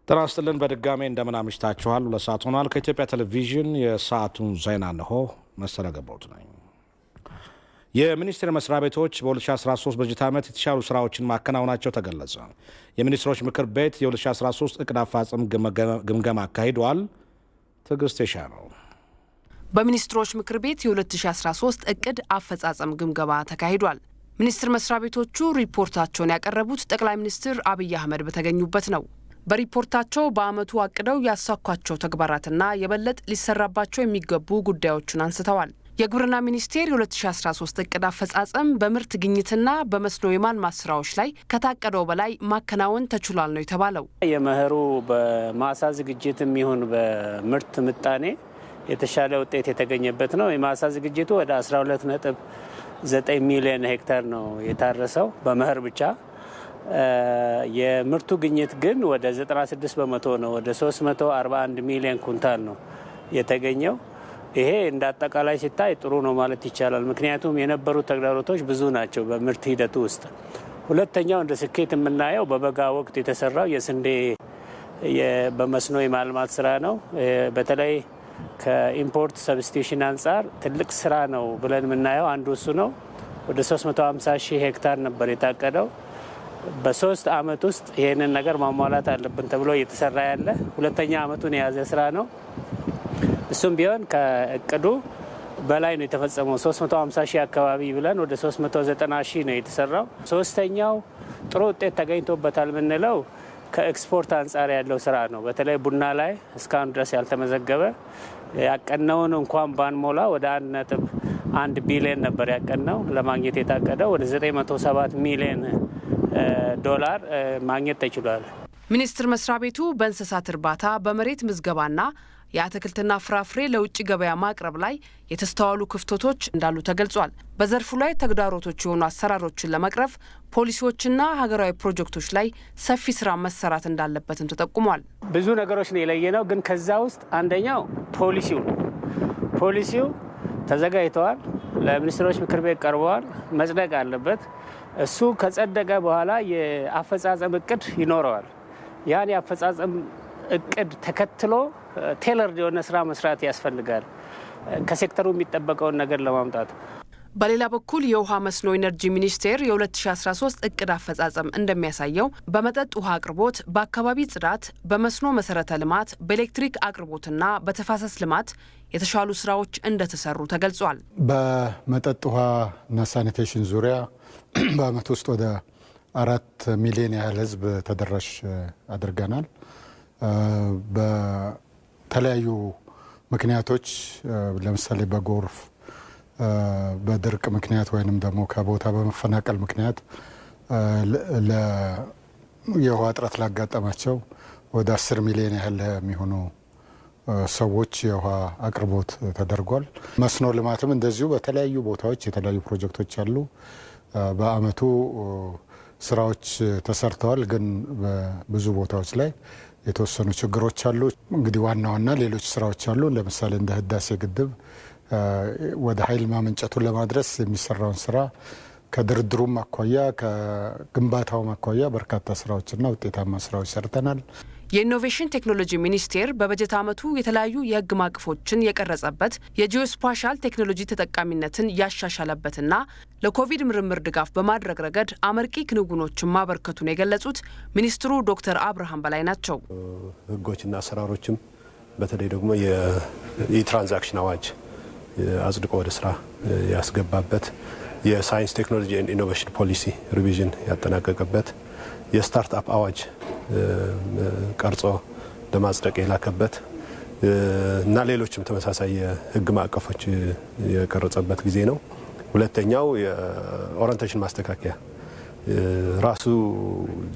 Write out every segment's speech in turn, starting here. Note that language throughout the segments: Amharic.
ጤና ይስጥልን በድጋሜ እንደምን አምሽታችኋል። ለሰዓቱ ሆኗል። ከኢትዮጵያ ቴሌቪዥን የሰዓቱን ዜና እንሆ። መሰለ ገባሁት ነኝ። የሚኒስቴር መስሪያ ቤቶች በ2013 በጀት ዓመት የተሻሉ ስራዎችን ማከናወናቸው ተገለጸ። የሚኒስትሮች ምክር ቤት የ2013 እቅድ አፈጻጸም ግምገማ አካሂዷል። ትዕግስት የሻነው በሚኒስትሮች ምክር ቤት የ2013 እቅድ አፈጻጸም ግምገማ ተካሂዷል። ሚኒስቴር መስሪያ ቤቶቹ ሪፖርታቸውን ያቀረቡት ጠቅላይ ሚኒስትር አብይ አህመድ በተገኙበት ነው። በሪፖርታቸው በአመቱ አቅደው ያሳኳቸው ተግባራትና የበለጠ ሊሰራባቸው የሚገቡ ጉዳዮችን አንስተዋል። የግብርና ሚኒስቴር የ2013 እቅድ አፈጻጸም በምርት ግኝትና በመስኖ የማልማት ስራዎች ላይ ከታቀደው በላይ ማከናወን ተችሏል ነው የተባለው። የመኸሩ በማሳ ዝግጅትም ይሁን በምርት ምጣኔ የተሻለ ውጤት የተገኘበት ነው። የማሳ ዝግጅቱ ወደ 12.9 ሚሊዮን ሄክታር ነው የታረሰው በመኸር ብቻ። የምርቱ ግኝት ግን ወደ 96 በመቶ ነው። ወደ 341 ሚሊዮን ኩንታል ነው የተገኘው። ይሄ እንደ አጠቃላይ ሲታይ ጥሩ ነው ማለት ይቻላል። ምክንያቱም የነበሩ ተግዳሮቶች ብዙ ናቸው በምርት ሂደቱ ውስጥ። ሁለተኛው እንደ ስኬት የምናየው በበጋ ወቅት የተሰራው የስንዴ በመስኖ የማልማት ስራ ነው። በተለይ ከኢምፖርት ሰብስቲሽን አንጻር ትልቅ ስራ ነው ብለን የምናየው አንዱ እሱ ነው። ወደ 350 ሺህ ሄክታር ነበር የታቀደው። በ3 አመት ውስጥ ይህንን ነገር ማሟላት አለብን ተብሎ እየተሰራ ያለ ሁለተኛ አመቱን የያዘ ስራ ነው። እሱም ቢሆን ከእቅዱ በላይ ነው የተፈጸመው። 350 ሺህ አካባቢ ብለን ወደ 390 ሺህ ነው የተሰራው። ሶስተኛው ጥሩ ውጤት ተገኝቶበታል የምንለው ከኤክስፖርት አንጻር ያለው ስራ ነው። በተለይ ቡና ላይ እስካሁን ድረስ ያልተመዘገበ ያቀነውን እንኳን ባንሞላ ወደ 1.1 ቢሊዮን ነበር ያቀነው ለማግኘት የታቀደው ወደ 907 ሚሊዮን ዶላር ማግኘት ተችሏል። ሚኒስቴር መስሪያ ቤቱ በእንስሳት እርባታ፣ በመሬት ምዝገባና የአትክልትና ፍራፍሬ ለውጭ ገበያ ማቅረብ ላይ የተስተዋሉ ክፍተቶች እንዳሉ ተገልጿል። በዘርፉ ላይ ተግዳሮቶች የሆኑ አሰራሮችን ለመቅረፍ ፖሊሲዎችና ሀገራዊ ፕሮጀክቶች ላይ ሰፊ ስራ መሰራት እንዳለበትም ተጠቁሟል። ብዙ ነገሮች ነው የለየነው፣ ግን ከዛ ውስጥ አንደኛው ፖሊሲው ነው። ፖሊሲው ተዘጋጅተዋል፣ ለሚኒስትሮች ምክር ቤት ቀርበዋል፣ መጽደቅ አለበት። እሱ ከጸደቀ በኋላ የአፈጻጸም እቅድ ይኖረዋል። ያን የአፈጻጸም እቅድ ተከትሎ ቴለርድ የሆነ ስራ መስራት ያስፈልጋል፣ ከሴክተሩ የሚጠበቀውን ነገር ለማምጣት። በሌላ በኩል የውሃ መስኖ ኢነርጂ ሚኒስቴር የ2013 እቅድ አፈጻጸም እንደሚያሳየው በመጠጥ ውሃ አቅርቦት፣ በአካባቢ ጽዳት፣ በመስኖ መሰረተ ልማት፣ በኤሌክትሪክ አቅርቦትና በተፋሰስ ልማት የተሻሉ ስራዎች እንደተሰሩ ተገልጿል። በመጠጥ ውሃና ሳኒቴሽን ዙሪያ በአመት ውስጥ ወደ 4 ሚሊዮን ያህል ህዝብ ተደራሽ አድርገናል። በተለያዩ ምክንያቶች ለምሳሌ በጎርፍ፣ በድርቅ ምክንያት ወይንም ደግሞ ከቦታ በመፈናቀል ምክንያት የውሃ እጥረት ላጋጠማቸው ወደ 10 ሚሊዮን ያህል የሚሆኑ ሰዎች የውሃ አቅርቦት ተደርጓል። መስኖ ልማትም እንደዚሁ በተለያዩ ቦታዎች የተለያዩ ፕሮጀክቶች አሉ። በአመቱ ስራዎች ተሰርተዋል፣ ግን በብዙ ቦታዎች ላይ የተወሰኑ ችግሮች አሉ። እንግዲህ ዋና ዋና ሌሎች ስራዎች አሉ። ለምሳሌ እንደ ህዳሴ ግድብ ወደ ኃይል ማመንጨቱን ለማድረስ የሚሰራውን ስራ ከድርድሩም አኳያ ከግንባታውም አኳያ በርካታ ስራዎችና ውጤታማ ስራዎች ሰርተናል። የኢኖቬሽን ቴክኖሎጂ ሚኒስቴር በበጀት ዓመቱ የተለያዩ የህግ ማዕቀፎችን የቀረጸበት የጂኦስፓሻል ቴክኖሎጂ ተጠቃሚነትን ያሻሻለበትና ለኮቪድ ምርምር ድጋፍ በማድረግ ረገድ አመርቂ ክንውኖችን ማበርከቱን የገለጹት ሚኒስትሩ ዶክተር አብርሃም በላይ ናቸው። ህጎችና አሰራሮችም በተለይ ደግሞ የትራንዛክሽን አዋጅ አጽድቆ ወደ ስራ ያስገባበት፣ የሳይንስ ቴክኖሎጂ ኢኖቬሽን ፖሊሲ ሪቪዥን ያጠናቀቀበት፣ የስታርትአፕ አዋጅ ቀርጾ ለማጽደቅ የላከበት እና ሌሎችም ተመሳሳይ የህግ ማዕቀፎች የቀረጸበት ጊዜ ነው። ሁለተኛው የኦሪንቴሽን ማስተካከያ ራሱ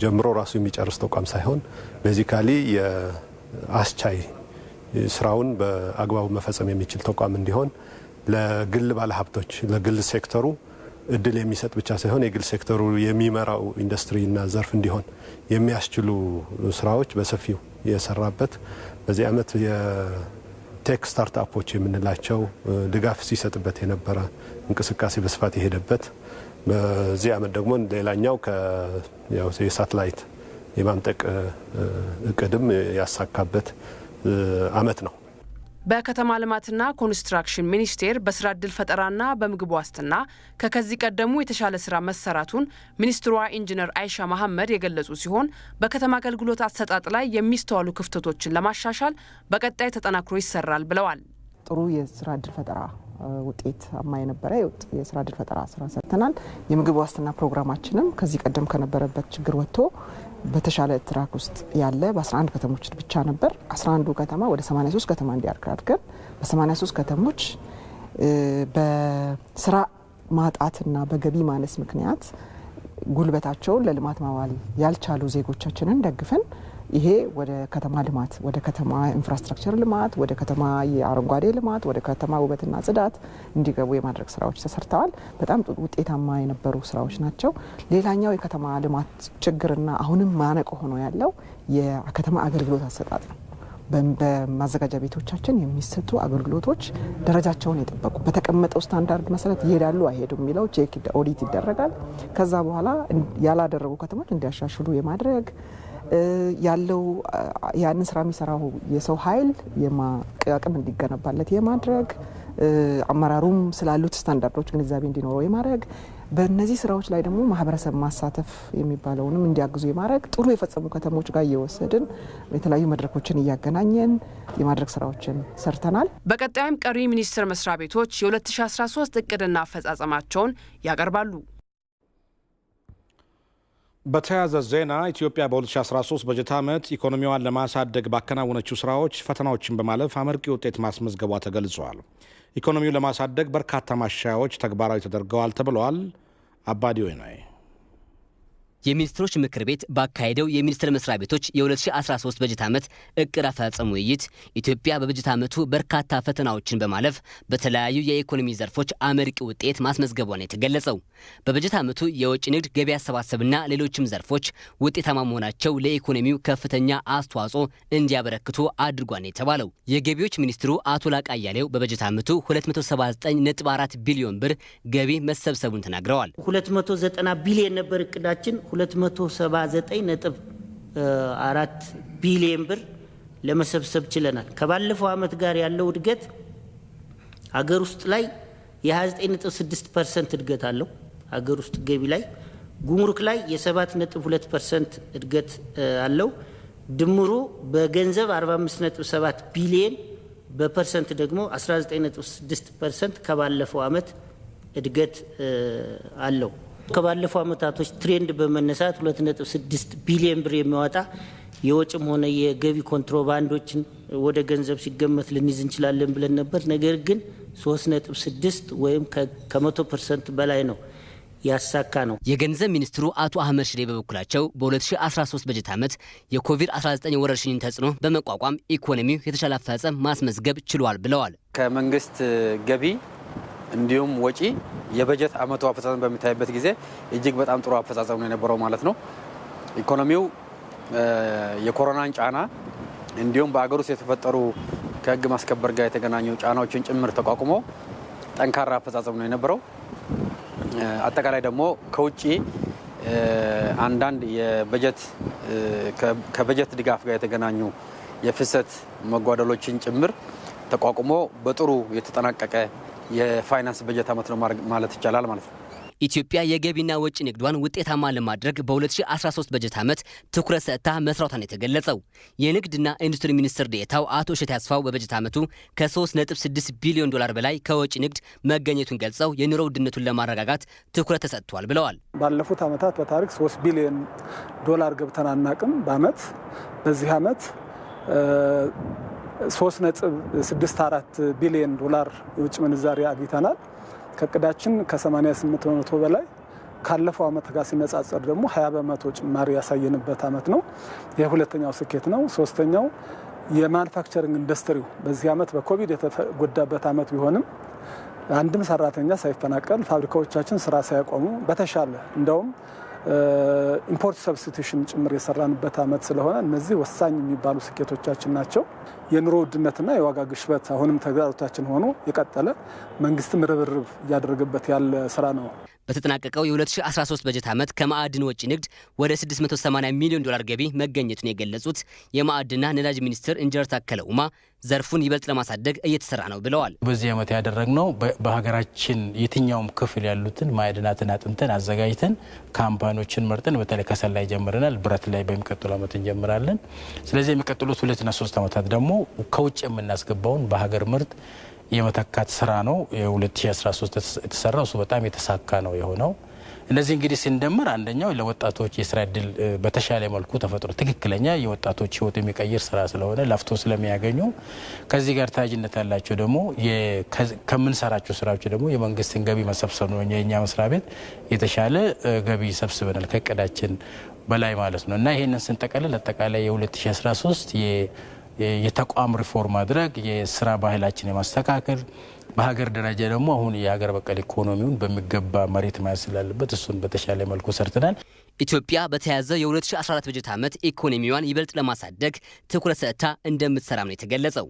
ጀምሮ ራሱ የሚጨርስ ተቋም ሳይሆን ቤዚካሊ የአስቻይ ስራውን በአግባቡ መፈጸም የሚችል ተቋም እንዲሆን ለግል ባለሀብቶች፣ ለግል ሴክተሩ እድል የሚሰጥ ብቻ ሳይሆን የግል ሴክተሩ የሚመራው ኢንዱስትሪና ዘርፍ እንዲሆን የሚያስችሉ ስራዎች በሰፊው የሰራበት፣ በዚህ አመት የቴክ ስታርትአፖች የምንላቸው ድጋፍ ሲሰጥበት የነበረ እንቅስቃሴ በስፋት የሄደበት፣ በዚህ አመት ደግሞ ሌላኛው የሳተላይት የማምጠቅ እቅድም ያሳካበት አመት ነው። በከተማ ልማትና ኮንስትራክሽን ሚኒስቴር በስራ ዕድል ፈጠራና በምግብ ዋስትና ከዚህ ቀደሙ የተሻለ ስራ መሰራቱን ሚኒስትሯ ኢንጂነር አይሻ መሐመድ የገለጹ ሲሆን በከተማ አገልግሎት አሰጣጥ ላይ የሚስተዋሉ ክፍተቶችን ለማሻሻል በቀጣይ ተጠናክሮ ይሰራል ብለዋል። ጥሩ የስራ ዕድል ፈጠራ ውጤት የነበረ የስራ ዕድል ፈጠራ ስራ ሰርተናል። የምግብ ዋስትና ፕሮግራማችንም ከዚህ ቀደም ከነበረበት ችግር ወጥቶ በተሻለ ትራክ ውስጥ ያለ በ11 ከተሞች ብቻ ነበር። 11ዱ ከተማ ወደ 83 ከተማ እንዲያድግ አድርገን በ83 ከተሞች በስራ ማጣትና በገቢ ማነስ ምክንያት ጉልበታቸውን ለልማት ማዋል ያልቻሉ ዜጎቻችንን ደግፈን ይሄ ወደ ከተማ ልማት፣ ወደ ከተማ ኢንፍራስትራክቸር ልማት፣ ወደ ከተማ የአረንጓዴ ልማት፣ ወደ ከተማ ውበትና ጽዳት እንዲገቡ የማድረግ ስራዎች ተሰርተዋል። በጣም ውጤታማ የነበሩ ስራዎች ናቸው። ሌላኛው የከተማ ልማት ችግርና አሁንም ማነቆ ሆኖ ያለው የከተማ አገልግሎት አሰጣጥ ነው። በማዘጋጃ ቤቶቻችን የሚሰጡ አገልግሎቶች ደረጃቸውን የጠበቁ በተቀመጠው ስታንዳርድ መሰረት ይሄዳሉ አይሄዱም የሚለው ቼክ ኦዲት ይደረጋል። ከዛ በኋላ ያላደረጉ ከተሞች እንዲያሻሽሉ የማድረግ ያለው ያን ስራ የሚሰራው የሰው ኃይል አቅም እንዲገነባለት የማድረግ አመራሩም ስላሉት ስታንዳርዶች ግንዛቤ እንዲኖረው የማድረግ በእነዚህ ስራዎች ላይ ደግሞ ማህበረሰብ ማሳተፍ የሚባለውንም እንዲያግዙ የማድረግ ጥሩ የፈጸሙ ከተሞች ጋር እየወሰድን የተለያዩ መድረኮችን እያገናኘን የማድረግ ስራዎችን ሰርተናል። በቀጣይም ቀሪ ሚኒስቴር መስሪያ ቤቶች የ2013 እቅድና አፈጻጸማቸውን ያቀርባሉ። በተያያዘ ዜና ኢትዮጵያ በ2013 በጀት ዓመት ኢኮኖሚዋን ለማሳደግ ባከናወነችው ስራዎች ፈተናዎችን በማለፍ አመርቂ ውጤት ማስመዝገቧ ተገልጿል። ኢኮኖሚውን ለማሳደግ በርካታ ማሻሻያዎች ተግባራዊ ተደርገዋል ተብለዋል። አባዲ ወይናይ የሚኒስትሮች ምክር ቤት ባካሄደው የሚኒስቴር መስሪያ ቤቶች የ2013 በጀት ዓመት እቅድ አፈጻጸም ውይይት ኢትዮጵያ በበጀት ዓመቱ በርካታ ፈተናዎችን በማለፍ በተለያዩ የኢኮኖሚ ዘርፎች አመርቂ ውጤት ማስመዝገቧን የተገለጸው በበጀት ዓመቱ የውጭ ንግድ፣ ገቢ አሰባሰብና ሌሎችም ዘርፎች ውጤታማ መሆናቸው ለኢኮኖሚው ከፍተኛ አስተዋጽኦ እንዲያበረክቱ አድርጓን የተባለው የገቢዎች ሚኒስትሩ አቶ ላቃ አያሌው በበጀት ዓመቱ 279.4 ቢሊዮን ብር ገቢ መሰብሰቡን ተናግረዋል። 290 ቢሊዮን ነበር እቅዳችን 279.4 ቢሊዮን ብር ለመሰብሰብ ችለናል። ከባለፈው ዓመት ጋር ያለው እድገት ሀገር ውስጥ ላይ የ29.6% እድገት አለው። ሀገር ውስጥ ገቢ ላይ ጉምሩክ ላይ የ7.2% እድገት አለው። ድምሩ በገንዘብ 45.7 ቢሊዮን በፐርሰንት ደግሞ 19.6% ከባለፈው ዓመት እድገት አለው። ከባለፈው ዓመታቶች ትሬንድ በመነሳት 2.6 ቢሊዮን ብር የሚያወጣ የወጭም ሆነ የገቢ ኮንትሮባንዶችን ወደ ገንዘብ ሲገመት ልንይዝ እንችላለን ብለን ነበር። ነገር ግን 3.6 ወይም ከ100% በላይ ነው ያሳካ ነው። የገንዘብ ሚኒስትሩ አቶ አህመድ ሽዴ በበኩላቸው በ2013 በጀት ዓመት የኮቪድ-19 ወረርሽኝን ተጽዕኖ በመቋቋም ኢኮኖሚው የተሻለ አፈጻጸም ማስመዝገብ ችሏል ብለዋል። ከመንግስት ገቢ እንዲሁም ወጪ የበጀት ዓመቱ አፈጻጸም በሚታይበት ጊዜ እጅግ በጣም ጥሩ አፈጻጸም ነው የነበረው ማለት ነው። ኢኮኖሚው የኮሮናን ጫና እንዲሁም በአገር ውስጥ የተፈጠሩ ከህግ ማስከበር ጋር የተገናኙ ጫናዎችን ጭምር ተቋቁሞ ጠንካራ አፈጻጸም ነው የነበረው። አጠቃላይ ደግሞ ከውጪ አንዳንድ ከበጀት ድጋፍ ጋር የተገናኙ የፍሰት መጓደሎችን ጭምር ተቋቁሞ በጥሩ የተጠናቀቀ የፋይናንስ በጀት ዓመት ነው ማለት ይቻላል ማለት ነው። ኢትዮጵያ የገቢና ወጪ ንግዷን ውጤታማ ለማድረግ በ2013 በጀት ዓመት ትኩረት ሰጥታ መስራቷን የተገለጸው የንግድና ኢንዱስትሪ ሚኒስትር ዴኤታው አቶ እሸቴ አስፋው በበጀት ዓመቱ ከ3.6 ቢሊዮን ዶላር በላይ ከወጪ ንግድ መገኘቱን ገልጸው የኑሮ ውድነቱን ለማረጋጋት ትኩረት ተሰጥቷል ብለዋል። ባለፉት ዓመታት በታሪክ 3 ቢሊዮን ዶላር ገብተን አናቅም በዓመት። በዚህ ዓመት 3.64 ቢሊዮን ዶላር የውጭ ምንዛሪ አግኝተናል። ከእቅዳችን ከ88 በመቶ በላይ ካለፈው ዓመት ጋር ሲነጻጸር ደግሞ 20 በመቶ ጭማሪ ያሳየንበት ዓመት ነው። የሁለተኛው ስኬት ነው። ሶስተኛው የማኑፋክቸሪንግ ኢንዱስትሪው በዚህ ዓመት በኮቪድ የተጎዳበት ዓመት ቢሆንም አንድም ሰራተኛ ሳይፈናቀል ፋብሪካዎቻችን ስራ ሳያቆሙ በተሻለ እንደውም ኢምፖርት ሰብስቲቱሽን ጭምር የሰራንበት ዓመት ስለሆነ እነዚህ ወሳኝ የሚባሉ ስኬቶቻችን ናቸው። የኑሮ ውድነትና የዋጋ ግሽበት አሁንም ተግዳሮታችን ሆኖ የቀጠለ መንግስትም ርብርብ እያደረገበት ያለ ስራ ነው። በተጠናቀቀው የ2013 በጀት ዓመት ከማዕድን ወጪ ንግድ ወደ 680 ሚሊዮን ዶላር ገቢ መገኘቱን የገለጹት የማዕድንና ነዳጅ ሚኒስትር ኢንጂነር ታከለ ኡማ ዘርፉን ይበልጥ ለማሳደግ እየተሰራ ነው ብለዋል። በዚህ ዓመት ያደረግነው በሀገራችን የትኛውም ክፍል ያሉትን ማዕድናትን አጥንተን አዘጋጅተን ካምፓኒዎችን መርጠን በተለይ ከሰል ላይ ጀምረናል። ብረት ላይ በሚቀጥለው ዓመት እንጀምራለን። ስለዚህ የሚቀጥሉት 2 እና 3 ዓመታት ደግሞ ከውጭ የምናስገባውን በሀገር ምርት የመተካት ስራ ነው። የ2013 የተሰራው እሱ በጣም የተሳካ ነው የሆነው። እነዚህ እንግዲህ ሲንደመር አንደኛው ለወጣቶች የስራ እድል በተሻለ መልኩ ተፈጥሮ ትክክለኛ የወጣቶች ህይወት የሚቀይር ስራ ስለሆነ ለፍቶ ስለሚያገኙ ከዚህ ጋር ተያያዥነት ያላቸው ደግሞ ከምንሰራቸው ስራዎች ደግሞ የመንግስትን ገቢ መሰብሰብ ነው። የኛ መስሪያ ቤት የተሻለ ገቢ ሰብስበናል ከእቅዳችን በላይ ማለት ነው እና ይሄንን ስንጠቀልል አጠቃላይ የ2013 የተቋም ሪፎርም ማድረግ የስራ ባህላችን የማስተካከል በሀገር ደረጃ ደግሞ አሁን የሀገር በቀል ኢኮኖሚውን በሚገባ መሬት መያዝ ስላለበት እሱን በተሻለ መልኩ ሰርተናል። ኢትዮጵያ በተያዘው የ2014 በጀት ዓመት ኢኮኖሚዋን ይበልጥ ለማሳደግ ትኩረት ሰጥታ እንደምትሰራም ነው የተገለጸው።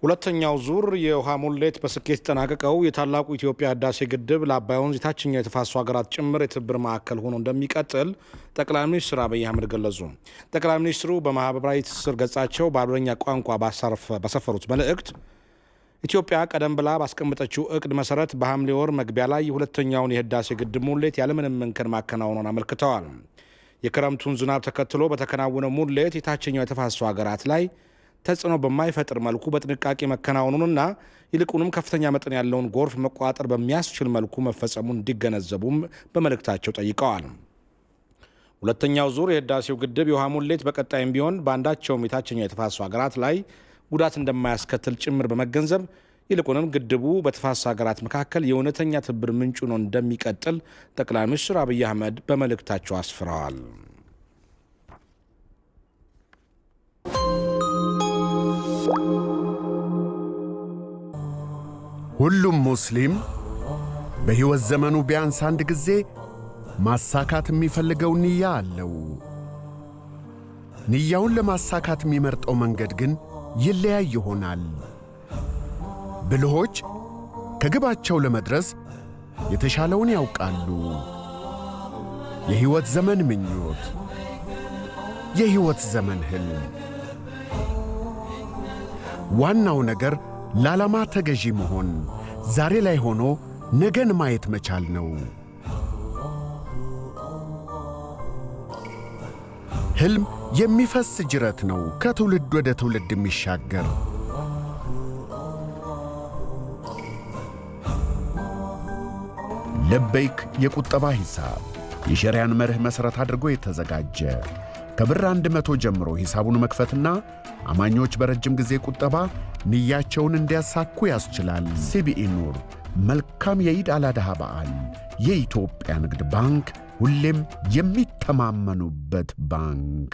ሁለተኛው ዙር የውሃ ሙሌት በስኬት ተጠናቀቀው የታላቁ ኢትዮጵያ ህዳሴ ግድብ ለአባይ ወንዝ የታችኛው የተፋሰሱ ሀገራት ጭምር የትብብር ማዕከል ሆኖ እንደሚቀጥል ጠቅላይ ሚኒስትር አብይ አህመድ ገለጹ። ጠቅላይ ሚኒስትሩ በማህበራዊ ትስስር ገጻቸው በአማርኛ ቋንቋ ባሰፈሩት መልእክት ኢትዮጵያ ቀደም ብላ ባስቀመጠችው እቅድ መሰረት በሐምሌ ወር መግቢያ ላይ የሁለተኛውን የህዳሴ ግድብ ሙሌት ያለምንም እንከን ማከናወኗን አመልክተዋል። የክረምቱን ዝናብ ተከትሎ በተከናወነው ሙሌት የታችኛው የተፋሰሱ ሀገራት ላይ ተጽዕኖ በማይፈጥር መልኩ በጥንቃቄ መከናወኑንና ይልቁንም ከፍተኛ መጠን ያለውን ጎርፍ መቆጣጠር በሚያስችል መልኩ መፈጸሙን እንዲገነዘቡም በመልእክታቸው ጠይቀዋል። ሁለተኛው ዙር የህዳሴው ግድብ የውሃ ሙሌት በቀጣይም ቢሆን በአንዳቸውም የታችኛው የተፋሰሱ ሀገራት ላይ ጉዳት እንደማያስከትል ጭምር በመገንዘብ ይልቁንም ግድቡ በተፋሰሱ ሀገራት መካከል የእውነተኛ ትብብር ምንጭ ሆኖ እንደሚቀጥል ጠቅላይ ሚኒስትር አብይ አህመድ በመልእክታቸው አስፍረዋል። ሁሉም ሙስሊም በሕይወት ዘመኑ ቢያንስ አንድ ጊዜ ማሳካት የሚፈልገው ንያ አለው። ንያውን ለማሳካት የሚመርጠው መንገድ ግን ይለያይ ይሆናል። ብልሆች ከግባቸው ለመድረስ የተሻለውን ያውቃሉ። የሕይወት ዘመን ምኞት፣ የሕይወት ዘመን ሕልም። ዋናው ነገር ለዓላማ ተገዢ መሆን፣ ዛሬ ላይ ሆኖ ነገን ማየት መቻል ነው። ሕልም የሚፈስ ጅረት ነው፣ ከትውልድ ወደ ትውልድ የሚሻገር። ለበይክ የቁጠባ ሂሳብ የሸሪያን መርህ መሠረት አድርጎ የተዘጋጀ ከብር 100 ጀምሮ ሂሳቡን መክፈትና አማኞች በረጅም ጊዜ ቁጠባ ንያቸውን እንዲያሳኩ ያስችላል። ሲቢኢ ኑር። መልካም የኢድ አልአድሃ በዓል። የኢትዮጵያ ንግድ ባንክ፣ ሁሌም የሚተማመኑበት ባንክ።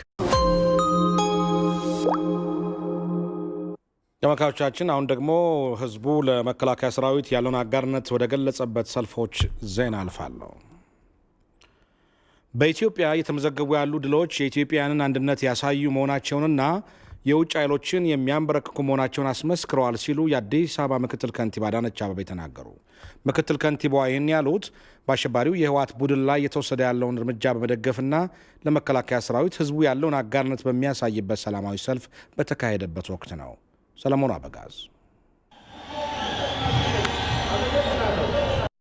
ተመልካቾቻችን አሁን ደግሞ ህዝቡ ለመከላከያ ሰራዊት ያለውን አጋርነት ወደ ገለጸበት ሰልፎች ዜና አልፋለሁ። በኢትዮጵያ እየተመዘገቡ ያሉ ድሎች የኢትዮጵያውያንን አንድነት ያሳዩ መሆናቸውንና የውጭ ኃይሎችን የሚያንበረክኩ መሆናቸውን አስመስክረዋል ሲሉ የአዲስ አበባ ምክትል ከንቲባ አዳነች አቤቤ ተናገሩ። ምክትል ከንቲባዋ ይህን ያሉት በአሸባሪው የህወሓት ቡድን ላይ የተወሰደ ያለውን እርምጃ በመደገፍና ለመከላከያ ሰራዊት ህዝቡ ያለውን አጋርነት በሚያሳይበት ሰላማዊ ሰልፍ በተካሄደበት ወቅት ነው። ሰለሞን አበጋዝ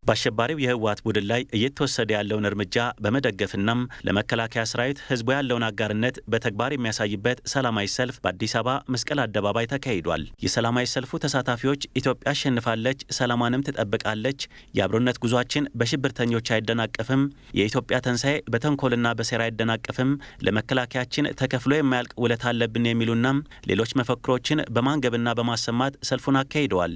በአሸባሪው የህወሓት ቡድን ላይ እየተወሰደ ያለውን እርምጃ በመደገፍናም ለመከላከያ ሰራዊት ህዝቡ ያለውን አጋርነት በተግባር የሚያሳይበት ሰላማዊ ሰልፍ በአዲስ አበባ መስቀል አደባባይ ተካሂዷል። የሰላማዊ ሰልፉ ተሳታፊዎች ኢትዮጵያ አሸንፋለች፣ ሰላሟንም ትጠብቃለች፣ የአብሮነት ጉዟችን በሽብርተኞች አይደናቀፍም፣ የኢትዮጵያ ትንሣኤ በተንኮልና በሴራ አይደናቀፍም፣ ለመከላከያችን ተከፍሎ የማያልቅ ውለታ አለብን የሚሉና ሌሎች መፈክሮችን በማንገብና በማሰማት ሰልፉን አካሂደዋል።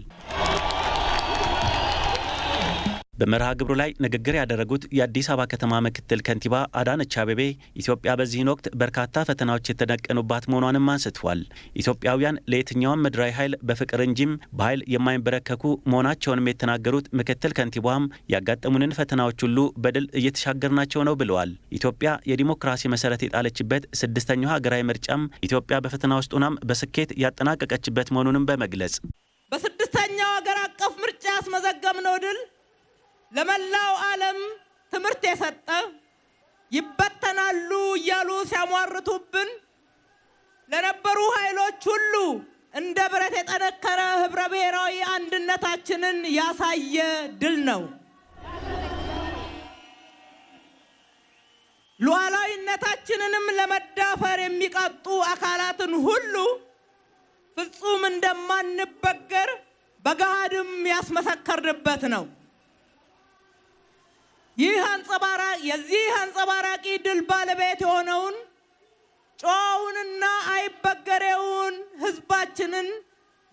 በመርሃ ግብሩ ላይ ንግግር ያደረጉት የአዲስ አበባ ከተማ ምክትል ከንቲባ አዳነች አቤቤ ኢትዮጵያ በዚህን ወቅት በርካታ ፈተናዎች የተደቀኑባት መሆኗንም አንስተዋል። ኢትዮጵያውያን ለየትኛውም ምድራዊ ኃይል በፍቅር እንጂም በኃይል የማይንበረከኩ መሆናቸውንም የተናገሩት ምክትል ከንቲባም ያጋጠሙንን ፈተናዎች ሁሉ በድል እየተሻገርናቸው ነው ብለዋል። ኢትዮጵያ የዲሞክራሲ መሰረት የጣለችበት 6ኛው ሀገራዊ ምርጫም ኢትዮጵያ በፈተና ውስጥ ሆናም በስኬት ያጠናቀቀችበት መሆኑንም በመግለጽ በ6ኛው ሀገር አቀፍ ምርጫ ያስመዘገብነው ድል ለመላው ዓለም ትምህርት የሰጠ ይበተናሉ እያሉ ሲያሟርቱብን ለነበሩ ኃይሎች ሁሉ እንደ ብረት የጠነከረ ህብረ ብሔራዊ አንድነታችንን ያሳየ ድል ነው። ሉዓላዊነታችንንም ለመዳፈር የሚቃጡ አካላትን ሁሉ ፍጹም እንደማንበገር በገሃድም ያስመሰከርንበት ነው። የዚህ አንጸባራቂ ድል ባለቤት የሆነውን ጨዋውንና አይበገሬውን ህዝባችንን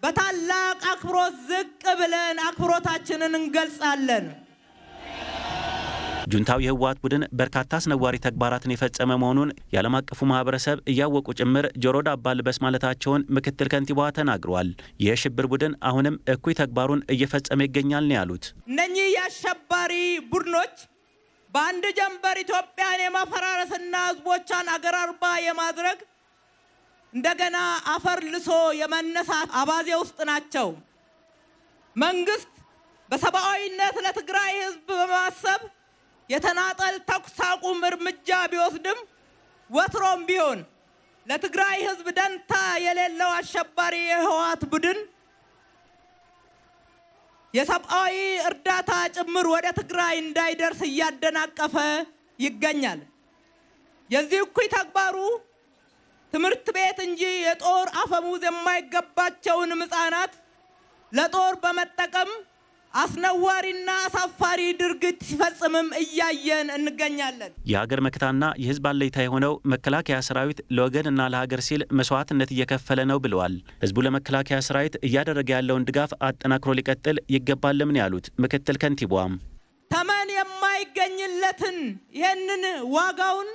በታላቅ አክብሮት ዝቅ ብለን አክብሮታችንን እንገልጻለን። ጁንታው የህወሓት ቡድን በርካታ አስነዋሪ ተግባራትን የፈጸመ መሆኑን የዓለም አቀፉ ማህበረሰብ እያወቁ ጭምር ጆሮ ዳባ ልበስ ማለታቸውን ምክትል ከንቲባዋ ተናግረዋል። የሽብር ቡድን አሁንም እኩይ ተግባሩን እየፈጸመ ይገኛል ነው ያሉት። እነኚህ የአሸባሪ ቡድኖች በአንድ ጀንበር ኢትዮጵያን የማፈራረስና ህዝቦቿን አገር አልባ የማድረግ እንደገና አፈር ልሶ የመነሳት አባዜ ውስጥ ናቸው። መንግስት በሰብአዊነት ለትግራይ ህዝብ በማሰብ የተናጠል ተኩስ አቁም እርምጃ ቢወስድም ወትሮም ቢሆን ለትግራይ ህዝብ ደንታ የሌለው አሸባሪ የህወሓት ቡድን የሰብአዊ እርዳታ ጭምር ወደ ትግራይ እንዳይደርስ እያደናቀፈ ይገኛል። የዚህ እኩይ ተግባሩ ትምህርት ቤት እንጂ የጦር አፈሙዝ የማይገባቸውን ህፃናት ለጦር በመጠቀም አስነዋሪና አሳፋሪ ድርጊት ሲፈጽምም እያየን እንገኛለን። የሀገር መከታና የህዝብ አለኝታ የሆነው መከላከያ ሰራዊት ለወገንና ለሀገር ሲል መስዋዕትነት እየከፈለ ነው ብለዋል። ህዝቡ ለመከላከያ ሰራዊት እያደረገ ያለውን ድጋፍ አጠናክሮ ሊቀጥል ይገባልም ነው ያሉት ምክትል ከንቲባዋም። ተመን የማይገኝለትን ይህንን ዋጋውን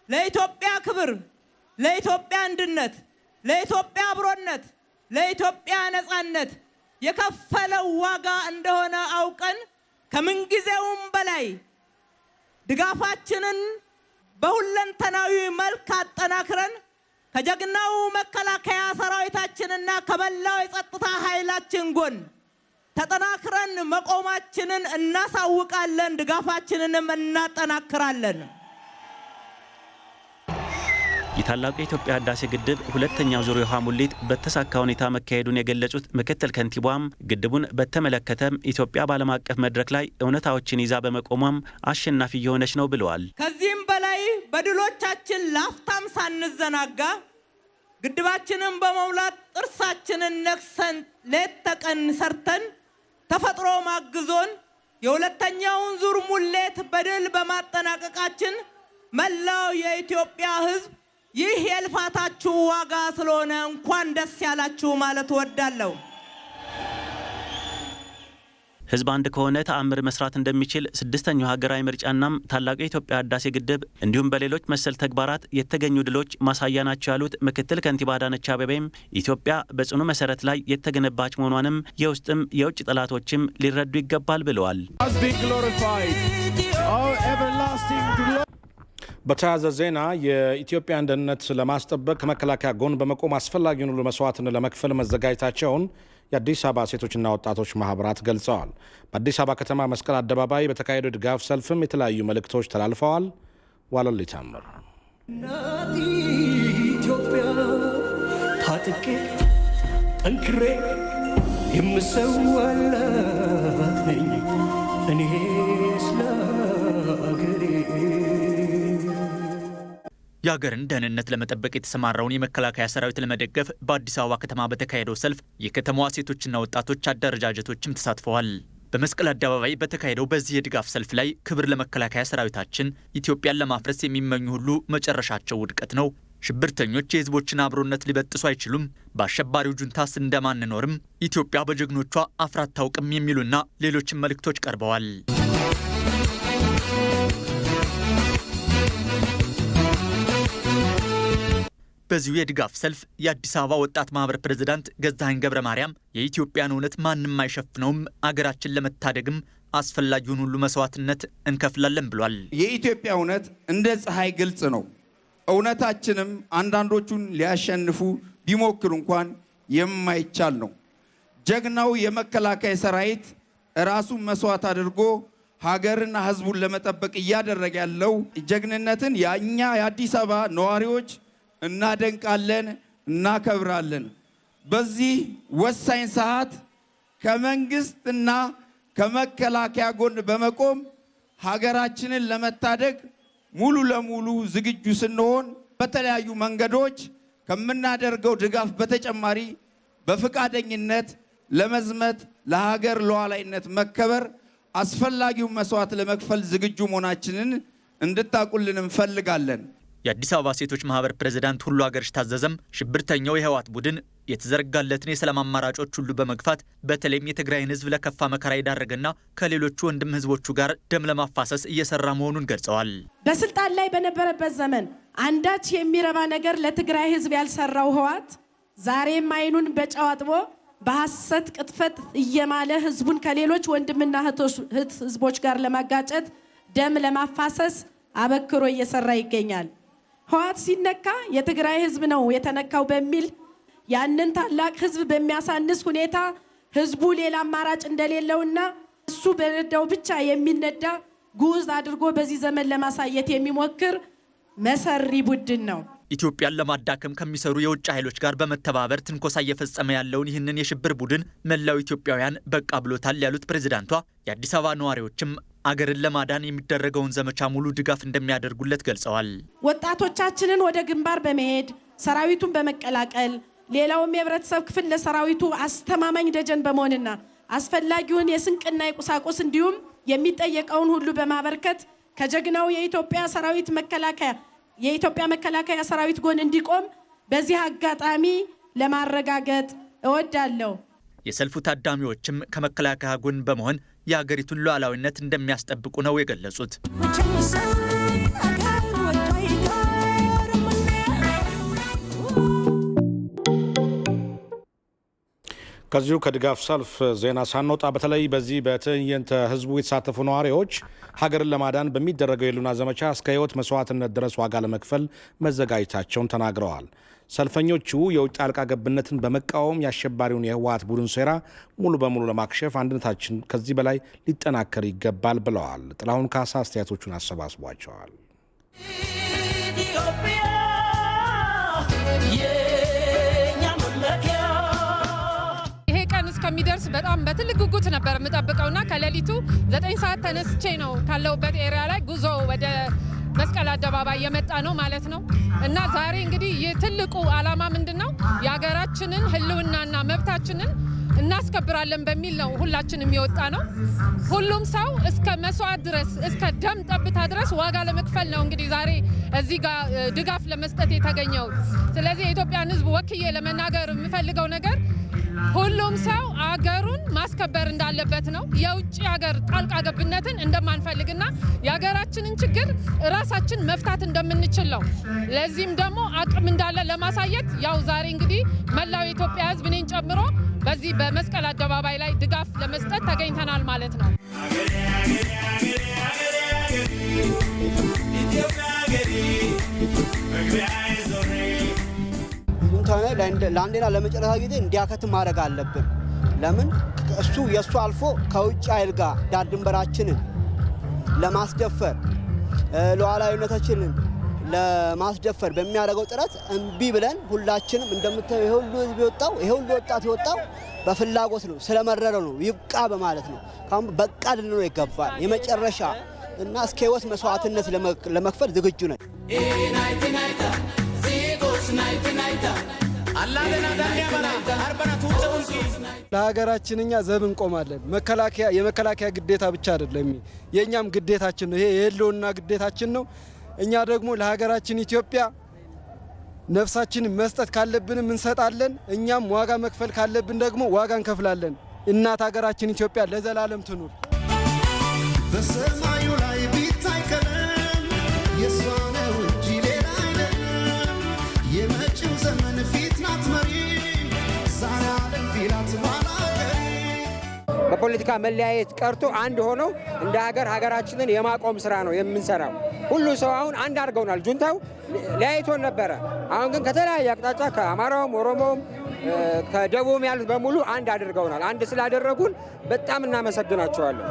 ለኢትዮጵያ ክብር፣ ለኢትዮጵያ አንድነት፣ ለኢትዮጵያ አብሮነት፣ ለኢትዮጵያ ነጻነት የከፈለው ዋጋ እንደሆነ አውቀን ከምንጊዜውም በላይ ድጋፋችንን በሁለንተናዊ መልክ አጠናክረን ከጀግናው መከላከያ ሰራዊታችንና ከመላው የጸጥታ ኃይላችን ጎን ተጠናክረን መቆማችንን እናሳውቃለን። ድጋፋችንንም እናጠናክራለን። የታላቁ የኢትዮጵያ ህዳሴ ግድብ ሁለተኛው ዙር የውሃ ሙሌት በተሳካ ሁኔታ መካሄዱን የገለጹት ምክትል ከንቲባም ግድቡን በተመለከተም ኢትዮጵያ በዓለም አቀፍ መድረክ ላይ እውነታዎችን ይዛ በመቆሟም አሸናፊ የሆነች ነው ብለዋል። ከዚህም በላይ በድሎቻችን ላፍታም ሳንዘናጋ ግድባችንን በመሙላት ጥርሳችንን ነክሰን ሌት ተቀን ሰርተን ተፈጥሮ ማግዞን የሁለተኛውን ዙር ሙሌት በድል በማጠናቀቃችን መላው የኢትዮጵያ ህዝብ ይህ የልፋታችሁ ዋጋ ስለሆነ እንኳን ደስ ያላችሁ ማለት ወዳለው። ህዝብ አንድ ከሆነ ተአምር መስራት እንደሚችል ስድስተኛው ሀገራዊ ምርጫናም ታላቁ የኢትዮጵያ ህዳሴ ግድብ እንዲሁም በሌሎች መሰል ተግባራት የተገኙ ድሎች ማሳያ ናቸው ያሉት ምክትል ከንቲባ አዳነች አቤቤም ኢትዮጵያ በጽኑ መሰረት ላይ የተገነባች መሆኗንም የውስጥም የውጭ ጠላቶችም ሊረዱ ይገባል ብለዋል። በተያያዘ ዜና የኢትዮጵያን ደህንነት ለማስጠበቅ ከመከላከያ ጎን በመቆም አስፈላጊውን ሁሉ መስዋዕትን ለመክፈል መዘጋጀታቸውን የአዲስ አበባ ሴቶችና ወጣቶች ማህበራት ገልጸዋል። በአዲስ አበባ ከተማ መስቀል አደባባይ በተካሄደው ድጋፍ ሰልፍም የተለያዩ መልእክቶች ተላልፈዋል። ዋለል ታምር ኢትዮጵያ ታጥቄ ጠንክሬ የምሰዋላት ነኝ እኔ ስለ አገሬ። የሀገርን ደህንነት ለመጠበቅ የተሰማራውን የመከላከያ ሰራዊት ለመደገፍ በአዲስ አበባ ከተማ በተካሄደው ሰልፍ የከተማዋ ሴቶችና ወጣቶች አደረጃጀቶችም ተሳትፈዋል። በመስቀል አደባባይ በተካሄደው በዚህ የድጋፍ ሰልፍ ላይ ክብር ለመከላከያ ሰራዊታችን፣ ኢትዮጵያን ለማፍረስ የሚመኙ ሁሉ መጨረሻቸው ውድቀት ነው፣ ሽብርተኞች የህዝቦችን አብሮነት ሊበጥሱ አይችሉም፣ በአሸባሪው ጁንታስ እንደማንኖርም፣ ኢትዮጵያ በጀግኖቿ አፍራ አታውቅም የሚሉና ሌሎችም መልእክቶች ቀርበዋል። በዚሁ የድጋፍ ሰልፍ የአዲስ አበባ ወጣት ማህበር ፕሬዝዳንት ገዛኸኝ ገብረ ማርያም የኢትዮጵያን እውነት ማንም አይሸፍነውም፣ አገራችን ለመታደግም አስፈላጊውን ሁሉ መስዋዕትነት እንከፍላለን ብሏል። የኢትዮጵያ እውነት እንደ ፀሐይ ግልጽ ነው። እውነታችንም አንዳንዶቹን ሊያሸንፉ ቢሞክሩ እንኳን የማይቻል ነው። ጀግናው የመከላከያ ሰራዊት ራሱን መስዋዕት አድርጎ ሀገርና ህዝቡን ለመጠበቅ እያደረገ ያለው ጀግንነትን የኛ የአዲስ አበባ ነዋሪዎች እናደንቃለን፣ እናከብራለን። በዚህ ወሳኝ ሰዓት ከመንግስትና ከመከላከያ ጎን በመቆም ሀገራችንን ለመታደግ ሙሉ ለሙሉ ዝግጁ ስንሆን በተለያዩ መንገዶች ከምናደርገው ድጋፍ በተጨማሪ በፍቃደኝነት ለመዝመት ለሀገር ሉዓላዊነት መከበር አስፈላጊውን መስዋዕት ለመክፈል ዝግጁ መሆናችንን እንድታቁልን እንፈልጋለን። የአዲስ አበባ ሴቶች ማህበር ፕሬዝዳንት ሁሉ ሀገርሽ ታዘዘም ሽብርተኛው የህወሓት ቡድን የተዘረጋለትን የሰላም አማራጮች ሁሉ በመግፋት በተለይም የትግራይን ህዝብ ለከፋ መከራ የዳረገና ከሌሎቹ ወንድም ህዝቦቹ ጋር ደም ለማፋሰስ እየሰራ መሆኑን ገልጸዋል። በስልጣን ላይ በነበረበት ዘመን አንዳች የሚረባ ነገር ለትግራይ ህዝብ ያልሰራው ህወሓት ዛሬም አይኑን በጨው አጥቦ በሐሰት ቅጥፈት እየማለ ህዝቡን ከሌሎች ወንድምና እህት ህዝቦች ጋር ለማጋጨት ደም ለማፋሰስ አበክሮ እየሰራ ይገኛል። ህወሓት ሲነካ የትግራይ ህዝብ ነው የተነካው በሚል ያንን ታላቅ ህዝብ በሚያሳንስ ሁኔታ ህዝቡ ሌላ አማራጭ እንደሌለውና እሱ በነዳው ብቻ የሚነዳ ጉዝ አድርጎ በዚህ ዘመን ለማሳየት የሚሞክር መሰሪ ቡድን ነው። ኢትዮጵያን ለማዳከም ከሚሰሩ የውጭ ኃይሎች ጋር በመተባበር ትንኮሳ እየፈጸመ ያለውን ይህንን የሽብር ቡድን መላው ኢትዮጵያውያን በቃ ብሎታል ያሉት ፕሬዝዳንቷ የአዲስ አበባ ነዋሪዎችም አገርን ለማዳን የሚደረገውን ዘመቻ ሙሉ ድጋፍ እንደሚያደርጉለት ገልጸዋል። ወጣቶቻችንን ወደ ግንባር በመሄድ ሰራዊቱን በመቀላቀል ሌላውም የህብረተሰብ ክፍል ለሰራዊቱ አስተማማኝ ደጀን በመሆንና አስፈላጊውን የስንቅና የቁሳቁስ እንዲሁም የሚጠየቀውን ሁሉ በማበርከት ከጀግናው የኢትዮጵያ መከላከያ ሰራዊት ጎን እንዲቆም በዚህ አጋጣሚ ለማረጋገጥ እወዳለሁ። የሰልፉ ታዳሚዎችም ከመከላከያ ጎን በመሆን የሀገሪቱን ሉዓላዊነት እንደሚያስጠብቁ ነው የገለጹት። ከዚሁ ከድጋፍ ሰልፍ ዜና ሳንወጣ በተለይ በዚህ በትዕይንተ ህዝቡ የተሳተፉ ነዋሪዎች ሀገርን ለማዳን በሚደረገው የህልውና ዘመቻ እስከ ህይወት መስዋዕትነት ድረስ ዋጋ ለመክፈል መዘጋጀታቸውን ተናግረዋል። ሰልፈኞቹ የውጭ ጣልቃ ገብነትን በመቃወም የአሸባሪውን የህወሓት ቡድን ሴራ ሙሉ በሙሉ ለማክሸፍ አንድነታችን ከዚህ በላይ ሊጠናከር ይገባል ብለዋል። ጥላሁን ካሳ አስተያየቶቹን አሰባስቧቸዋል። እስከሚደርስ በጣም በትልቅ ጉጉት ነበር የምጠብቀውና ከሌሊቱ 9 ሰዓት ተነስቼ ነው ካለውበት ኤሪያ ላይ ጉዞ ወደ መስቀል አደባባይ የመጣ ነው ማለት ነው። እና ዛሬ እንግዲህ ይህ ትልቁ ዓላማ ምንድነው? የሀገራችንን ህልውናና መብታችንን እናስከብራለን በሚል ነው ሁላችንም የወጣ ነው። ሁሉም ሰው እስከ መስዋዕት ድረስ እስከ ደም ጠብታ ድረስ ዋጋ ለመክፈል ነው እንግዲህ ዛሬ እዚህ ጋር ድጋፍ ለመስጠት የተገኘው። ስለዚህ የኢትዮጵያን ህዝብ ወክዬ ለመናገር የምፈልገው ነገር ሁሉም ሰው አገሩን ማስከበር እንዳለበት ነው። የውጭ ሀገር ጣልቃ ገብነትን እንደማንፈልግና የሀገራችንን ችግር ራሳችን መፍታት እንደምንችል ነው። ለዚህም ደግሞ አቅም እንዳለ ለማሳየት ያው ዛሬ እንግዲህ መላው የኢትዮጵያ ህዝብ እኔን ጨምሮ በዚህ በመስቀል አደባባይ ላይ ድጋፍ ለመስጠት ተገኝተናል ማለት ነው። ለአንዴና ለመጨረሻ ጊዜ እንዲያከትም ማድረግ አለብን። ለምን እሱ የእሱ አልፎ ከውጭ ኃይል ጋር ዳር ድንበራችንን ለማስደፈር ሉዓላዊነታችንን ለማስደፈር በሚያደርገው ጥረት እምቢ ብለን ሁላችንም እንደምታየው ይሄ ሁሉ ህዝብ የወጣው ይሄ ሁሉ ወጣት የወጣው በፍላጎት ነው፣ ስለመረረው ነው፣ ይብቃ በማለት ነው። ካሁን በቃ ልንለው ይገባል። የመጨረሻ እና እስከ ህይወት መስዋዕትነት ለመክፈል ዝግጁ ነን። ለሀገራችን እኛ ዘብ እንቆማለን። የመከላከያ ግዴታ ብቻ አይደለም፣ የእኛም ግዴታችን ነው። ይሄ የህልውና ግዴታችን ነው። እኛ ደግሞ ለሀገራችን ኢትዮጵያ ነፍሳችንን መስጠት ካለብንም እንሰጣለን። እኛም ዋጋ መክፈል ካለብን ደግሞ ዋጋ እንከፍላለን። እናት ሀገራችን ኢትዮጵያ ለዘላለም ትኑር። በሰማዩ ላይ ቢታይ ቀለም የሷ ነው እንጂ ሌላ አይደለም። የመጪው ዘመን ፊት ናት መሪ ዛሬ ዓለም ቢላት በፖለቲካ መለያየት ቀርቶ አንድ ሆኖ እንደ ሀገራችንን የማቆም ስራ ነው የምንሰራው። ሁሉ ሰው አሁን አንድ አድርገውናል። ጁንታው ለያይቶን ነበረ። አሁን ግን ከተለያየ አቅጣጫ ከአማራውም፣ ኦሮሞውም፣ ከደቡብ ያሉት በሙሉ አንድ አድርገውናል። አንድ ስላደረጉን በጣም እናመሰግናቸዋለን።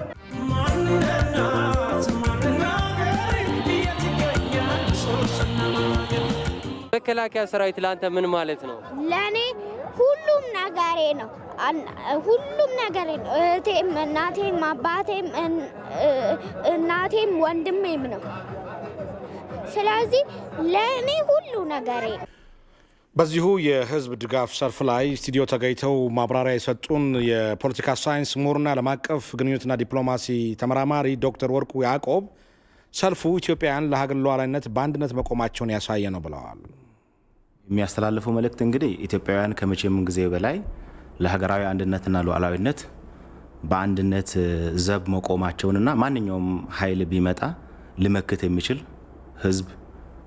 መከላከያ ሰራዊት ለአንተ ምን ማለት ነው? ለኔ ሁሉም ነገሬ ነው። ሁሉም ነገሬ ነው። እህቴም፣ እናቴም፣ አባቴም፣ እናቴም ወንድሜም ነው። ስለዚህ ለኔ ሁሉ ነገሬ ነው። በዚሁ የህዝብ ድጋፍ ሰልፍ ላይ ስቱዲዮ ተገኝተው ማብራሪያ የሰጡን የፖለቲካ ሳይንስ ምሁርና ዓለም አቀፍ ግንኙነትና ዲፕሎማሲ ተመራማሪ ዶክተር ወርቁ ያዕቆብ ሰልፉ ኢትዮጵያውያን ለሀገር ሉዓላዊነት በአንድነት መቆማቸውን ያሳየ ነው ብለዋል። የሚያስተላልፈው መልእክት እንግዲህ ኢትዮጵያውያን ከመቼም ጊዜ በላይ ለሀገራዊ አንድነትና ሉዓላዊነት በአንድነት ዘብ መቆማቸውንና ማንኛውም ኃይል ቢመጣ ሊመክት የሚችል ህዝብ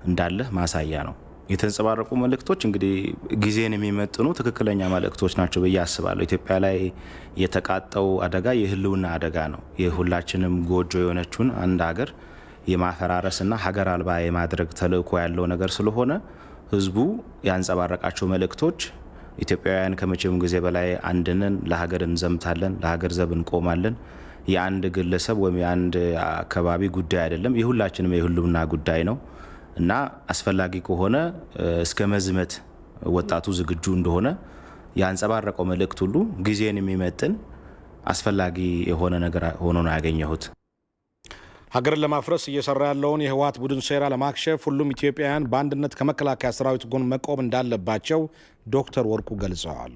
እንዳለ ማሳያ ነው። የተንጸባረቁ መልእክቶች እንግዲህ ጊዜን የሚመጥኑ ትክክለኛ መልእክቶች ናቸው ብዬ አስባለሁ። ኢትዮጵያ ላይ የተቃጣው አደጋ የህልውና አደጋ ነው። የሁላችንም ጎጆ የሆነችውን አንድ ሀገር የማፈራረስና ሀገር አልባ የማድረግ ተልእኮ ያለው ነገር ስለሆነ ህዝቡ ያንጸባረቃቸው መልእክቶች ኢትዮጵያውያን ከመቼም ጊዜ በላይ አንድነን፣ ለሀገር እንዘምታለን፣ ለሀገር ዘብ እንቆማለን፣ የአንድ ግለሰብ ወይም የአንድ አካባቢ ጉዳይ አይደለም፣ የሁላችንም የህልውና ጉዳይ ነው እና አስፈላጊ ከሆነ እስከ መዝመት ወጣቱ ዝግጁ እንደሆነ ያንጸባረቀው መልእክት ሁሉ ጊዜን የሚመጥን አስፈላጊ የሆነ ነገር ሆኖ ነው ያገኘሁት። ሀገርን ለማፍረስ እየሰራ ያለውን የህወሓት ቡድን ሴራ ለማክሸፍ ሁሉም ኢትዮጵያውያን በአንድነት ከመከላከያ ሰራዊት ጎን መቆም እንዳለባቸው ዶክተር ወርቁ ገልጸዋል።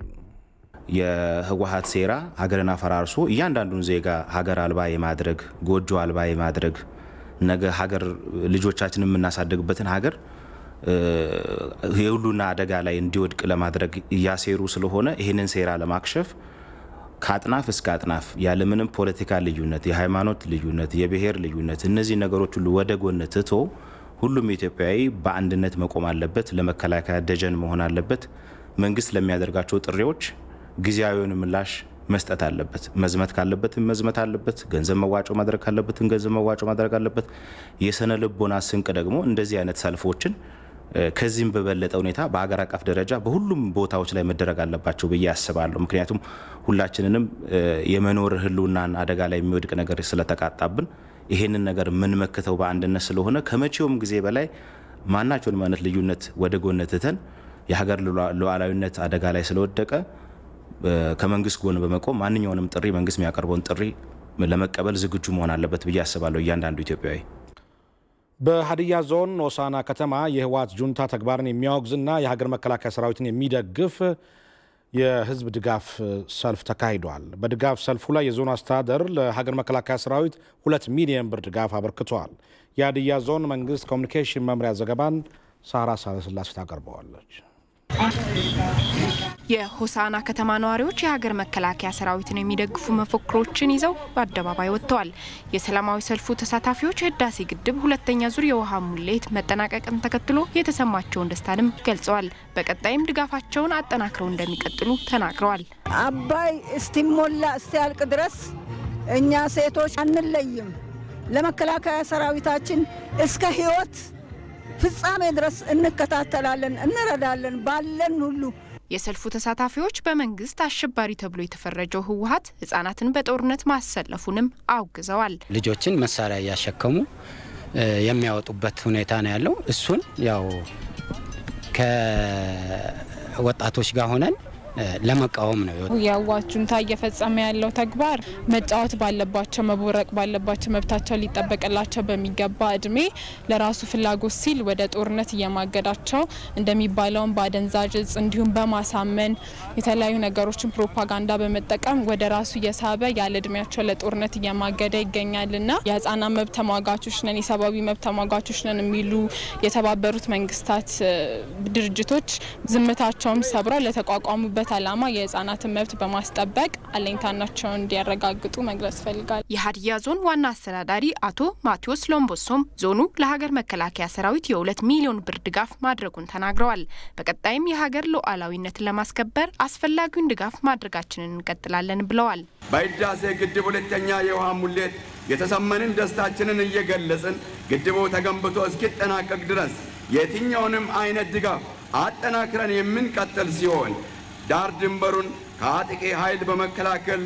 የህወሓት ሴራ ሀገርን አፈራርሶ እያንዳንዱን ዜጋ ሀገር አልባ የማድረግ ጎጆ አልባ የማድረግ ነገ ሀገር ልጆቻችንን የምናሳድግበትን ሀገር የሁሉና አደጋ ላይ እንዲወድቅ ለማድረግ እያሴሩ ስለሆነ ይህንን ሴራ ለማክሸፍ ከአጥናፍ እስከ አጥናፍ ያለምንም ፖለቲካ ልዩነት፣ የሃይማኖት ልዩነት፣ የብሔር ልዩነት እነዚህ ነገሮች ሁሉ ወደ ጎን ትቶ ሁሉም ኢትዮጵያዊ በአንድነት መቆም አለበት። ለመከላከያ ደጀን መሆን አለበት። መንግስት ለሚያደርጋቸው ጥሪዎች ጊዜያዊውን ምላሽ መስጠት አለበት። መዝመት ካለበትም መዝመት አለበት። ገንዘብ መዋጮ ማድረግ ካለበትም ገንዘብ መዋጮ ማድረግ አለበት። የስነ ልቦና ስንቅ ደግሞ እንደዚህ አይነት ሰልፎችን ከዚህም በበለጠ ሁኔታ በአገር አቀፍ ደረጃ በሁሉም ቦታዎች ላይ መደረግ አለባቸው ብዬ አስባለሁ። ምክንያቱም ሁላችንንም የመኖር ህልውናን አደጋ ላይ የሚወድቅ ነገር ስለተቃጣብን ይሄንን ነገር የምንመክተው በአንድነት ስለሆነ ከመቼውም ጊዜ በላይ ማናቸውንም አይነት ልዩነት ወደ ጎን ትተን የሀገር ሉዓላዊነት አደጋ ላይ ስለወደቀ ከመንግስት ጎን በመቆም ማንኛውንም ጥሪ መንግስት የሚያቀርበውን ጥሪ ለመቀበል ዝግጁ መሆን አለበት ብዬ አስባለሁ እያንዳንዱ ኢትዮጵያዊ። በሀዲያ ዞን ሆሳዕና ከተማ የህወሓት ጁንታ ተግባርን የሚያወግዝና የሀገር መከላከያ ሰራዊትን የሚደግፍ የህዝብ ድጋፍ ሰልፍ ተካሂዷል። በድጋፍ ሰልፉ ላይ የዞኑ አስተዳደር ለሀገር መከላከያ ሰራዊት 2 ሚሊዮን ብር ድጋፍ አበርክቷል። የሀዲያ ዞን መንግስት ኮሚኒኬሽን መምሪያ ዘገባን ሳራ ሳለስላሴ ታቀርበዋለች። የሆሳዕና ከተማ ነዋሪዎች የሀገር መከላከያ ሰራዊትን የሚደግፉ መፈክሮችን ይዘው በአደባባይ ወጥተዋል። የሰላማዊ ሰልፉ ተሳታፊዎች ህዳሴ ግድብ ሁለተኛ ዙር የውሃ ሙሌት መጠናቀቅን ተከትሎ የተሰማቸውን ደስታንም ገልጸዋል። በቀጣይም ድጋፋቸውን አጠናክረው እንደሚቀጥሉ ተናግረዋል። አባይ እስቲሞላ እስቲያልቅ ድረስ እኛ ሴቶች አንለይም። ለመከላከያ ሰራዊታችን እስከ ህይወት ፍጻሜ ድረስ እንከታተላለን፣ እንረዳለን ባለን ሁሉ። የሰልፉ ተሳታፊዎች በመንግስት አሸባሪ ተብሎ የተፈረጀው ህወሓት ህጻናትን በጦርነት ማሰለፉንም አውግዘዋል። ልጆችን መሳሪያ እያሸከሙ የሚያወጡበት ሁኔታ ነው ያለው። እሱን ያው ከወጣቶች ጋር ሆነን ለመቃወም ነው። የህወሓት ጁንታ እየፈጸመ ያለው ተግባር መጫወት ባለባቸው መቦረቅ ባለባቸው መብታቸው ሊጠበቅላቸው በሚገባ እድሜ ለራሱ ፍላጎት ሲል ወደ ጦርነት እየማገዳቸው እንደሚባለውን በአደንዛዥ እጽ እንዲሁም በማሳመን የተለያዩ ነገሮችን ፕሮፓጋንዳ በመጠቀም ወደ ራሱ እየሳበ ያለ እድሜያቸው ለጦርነት እየማገደ ይገኛልና የህፃናት መብት ተሟጋቾች ነን፣ የሰብአዊ መብት ተሟጋቾች ነን የሚሉ የተባበሩት መንግስታት ድርጅቶች ዝምታቸውን ሰብረው ለተቋቋሙበት ዓላማ የህፃናትን መብት በማስጠበቅ አለኝታናቸውን እንዲያረጋግጡ መግለጽ ፈልጋል። የሀዲያ ዞን ዋና አስተዳዳሪ አቶ ማቴዎስ ሎምቦሶም ዞኑ ለሀገር መከላከያ ሰራዊት የ2 ሚሊዮን ብር ድጋፍ ማድረጉን ተናግረዋል። በቀጣይም የሀገር ሉዓላዊነትን ለማስከበር አስፈላጊውን ድጋፍ ማድረጋችንን እንቀጥላለን ብለዋል። በህዳሴ ግድብ ሁለተኛ የውሃ ሙሌት የተሰማንን ደስታችንን እየገለጽን ግድቡ ተገንብቶ እስኪጠናቀቅ ድረስ የትኛውንም አይነት ድጋፍ አጠናክረን የምንቀጥል ሲሆን ዳር ድንበሩን ከአጥቂ ኃይል በመከላከል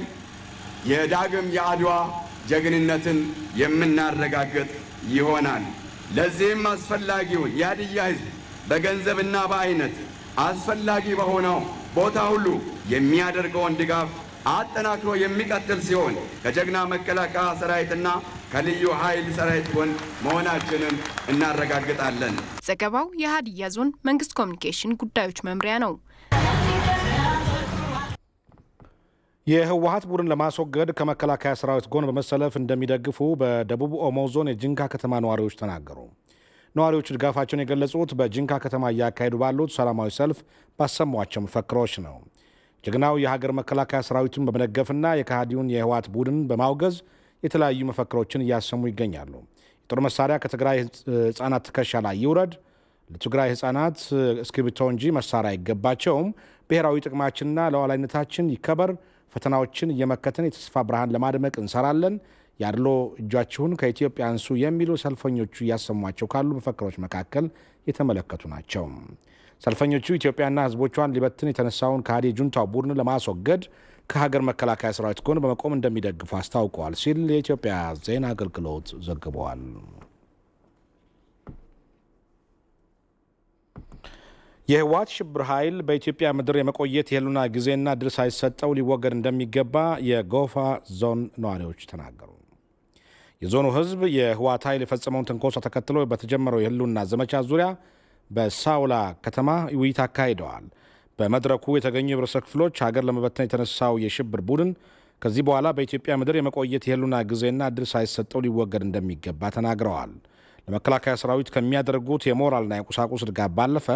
የዳግም የአድዋ ጀግንነትን የምናረጋግጥ ይሆናል። ለዚህም አስፈላጊውን የሀዲያ ሕዝብ በገንዘብና በአይነት አስፈላጊ በሆነው ቦታ ሁሉ የሚያደርገውን ድጋፍ አጠናክሮ የሚቀጥል ሲሆን ከጀግና መከላከያ ሰራዊትና ከልዩ ኃይል ሰራዊት ጎን መሆናችንን እናረጋግጣለን። ዘገባው የሀዲያ ዞን መንግስት ኮሚኒኬሽን ጉዳዮች መምሪያ ነው። የህወሓት ቡድን ለማስወገድ ከመከላከያ ሰራዊት ጎን በመሰለፍ እንደሚደግፉ በደቡብ ኦሞ ዞን የጂንካ ከተማ ነዋሪዎች ተናገሩ። ነዋሪዎቹ ድጋፋቸውን የገለጹት በጂንካ ከተማ እያካሄዱ ባሉት ሰላማዊ ሰልፍ ባሰሟቸው መፈክሮች ነው። ጀግናው የሀገር መከላከያ ሰራዊቱን በመደገፍና የከሃዲውን የህወሓት ቡድን በማውገዝ የተለያዩ መፈክሮችን እያሰሙ ይገኛሉ። የጦር መሳሪያ ከትግራይ ህጻናት ትከሻ ላይ ይውረድ፣ ለትግራይ ህጻናት እስክሪብቶ እንጂ መሳሪያ አይገባቸውም፣ ብሔራዊ ጥቅማችንና ሉዓላዊነታችን ይከበር፣ ፈተናዎችን እየመከትን የተስፋ ብርሃን ለማድመቅ እንሰራለን፣ ያድሎ እጃችሁን ከኢትዮጵያ አንሱ የሚሉ ሰልፈኞቹ እያሰሟቸው ካሉ መፈክሮች መካከል የተመለከቱ ናቸው። ሰልፈኞቹ ኢትዮጵያና ህዝቦቿን ሊበትን የተነሳውን ከሃዲ ጁንታው ቡድን ለማስወገድ ከሀገር መከላከያ ሰራዊት ጎን በመቆም እንደሚደግፉ አስታውቀዋል ሲል የኢትዮጵያ ዜና አገልግሎት ዘግበዋል። የህወሓት ሽብር ኃይል በኢትዮጵያ ምድር የመቆየት የህልውና ጊዜና ድል ሳይሰጠው ሊወገድ እንደሚገባ የጎፋ ዞን ነዋሪዎች ተናገሩ። የዞኑ ህዝብ የህወሓት ኃይል የፈጸመውን ትንኮሳ ተከትሎ በተጀመረው የህልውና ዘመቻ ዙሪያ በሳውላ ከተማ ውይይት አካሂደዋል። በመድረኩ የተገኙ የህብረተሰብ ክፍሎች ሀገር ለመበተን የተነሳው የሽብር ቡድን ከዚህ በኋላ በኢትዮጵያ ምድር የመቆየት የህልውና ጊዜና ድል ሳይሰጠው ሊወገድ እንደሚገባ ተናግረዋል። ለመከላከያ ሰራዊት ከሚያደርጉት የሞራልና የቁሳቁስ ድጋፍ ባለፈ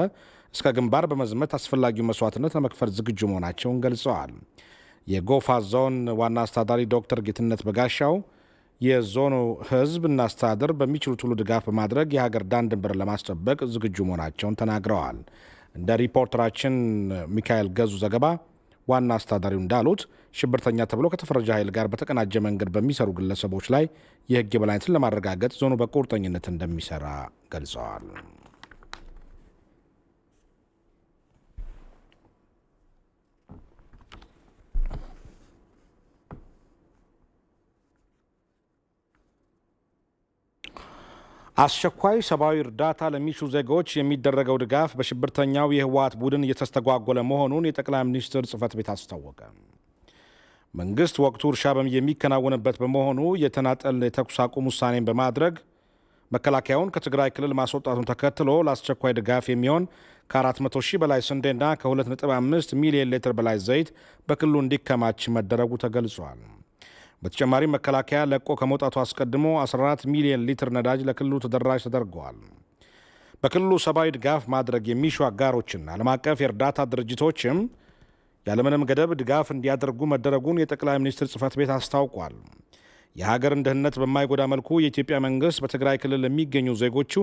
እስከ ግንባር በመዝመት አስፈላጊው መስዋዕትነት ለመክፈል ዝግጁ መሆናቸውን ገልጸዋል። የጎፋ ዞን ዋና አስተዳዳሪ ዶክተር ጌትነት በጋሻው የዞኑ ህዝብና አስተዳደር በሚችሉት ሁሉ ድጋፍ በማድረግ የሀገር ዳር ድንበር ለማስጠበቅ ዝግጁ መሆናቸውን ተናግረዋል። እንደ ሪፖርተራችን ሚካኤል ገዙ ዘገባ ዋና አስተዳዳሪው እንዳሉት ሽብርተኛ ተብሎ ከተፈረጀ ኃይል ጋር በተቀናጀ መንገድ በሚሰሩ ግለሰቦች ላይ የህግ የበላይነትን ለማረጋገጥ ዞኑ በቁርጠኝነት እንደሚሰራ ገልጸዋል። አስቸኳይ ሰብአዊ እርዳታ ለሚሹ ዜጎች የሚደረገው ድጋፍ በሽብርተኛው የህወሓት ቡድን እየተስተጓጎለ መሆኑን የጠቅላይ ሚኒስትር ጽህፈት ቤት አስታወቀ። መንግስት ወቅቱ እርሻ የሚከናወንበት በመሆኑ የተናጠል የተኩስ አቁም ውሳኔን በማድረግ መከላከያውን ከትግራይ ክልል ማስወጣቱን ተከትሎ ለአስቸኳይ ድጋፍ የሚሆን ከ400 ሺህ በላይ ስንዴና ከ2.5 ሚሊዮን ሊትር በላይ ዘይት በክልሉ እንዲከማች መደረጉ ተገልጿል። በተጨማሪም መከላከያ ለቆ ከመውጣቱ አስቀድሞ 14 ሚሊዮን ሊትር ነዳጅ ለክልሉ ተደራሽ ተደርገዋል። በክልሉ ሰብአዊ ድጋፍ ማድረግ የሚሹ አጋሮችና ዓለም አቀፍ የእርዳታ ድርጅቶችም ያለምንም ገደብ ድጋፍ እንዲያደርጉ መደረጉን የጠቅላይ ሚኒስትር ጽህፈት ቤት አስታውቋል። የሀገርን ደህንነት በማይጎዳ መልኩ የኢትዮጵያ መንግስት በትግራይ ክልል ለሚገኙ ዜጎቹ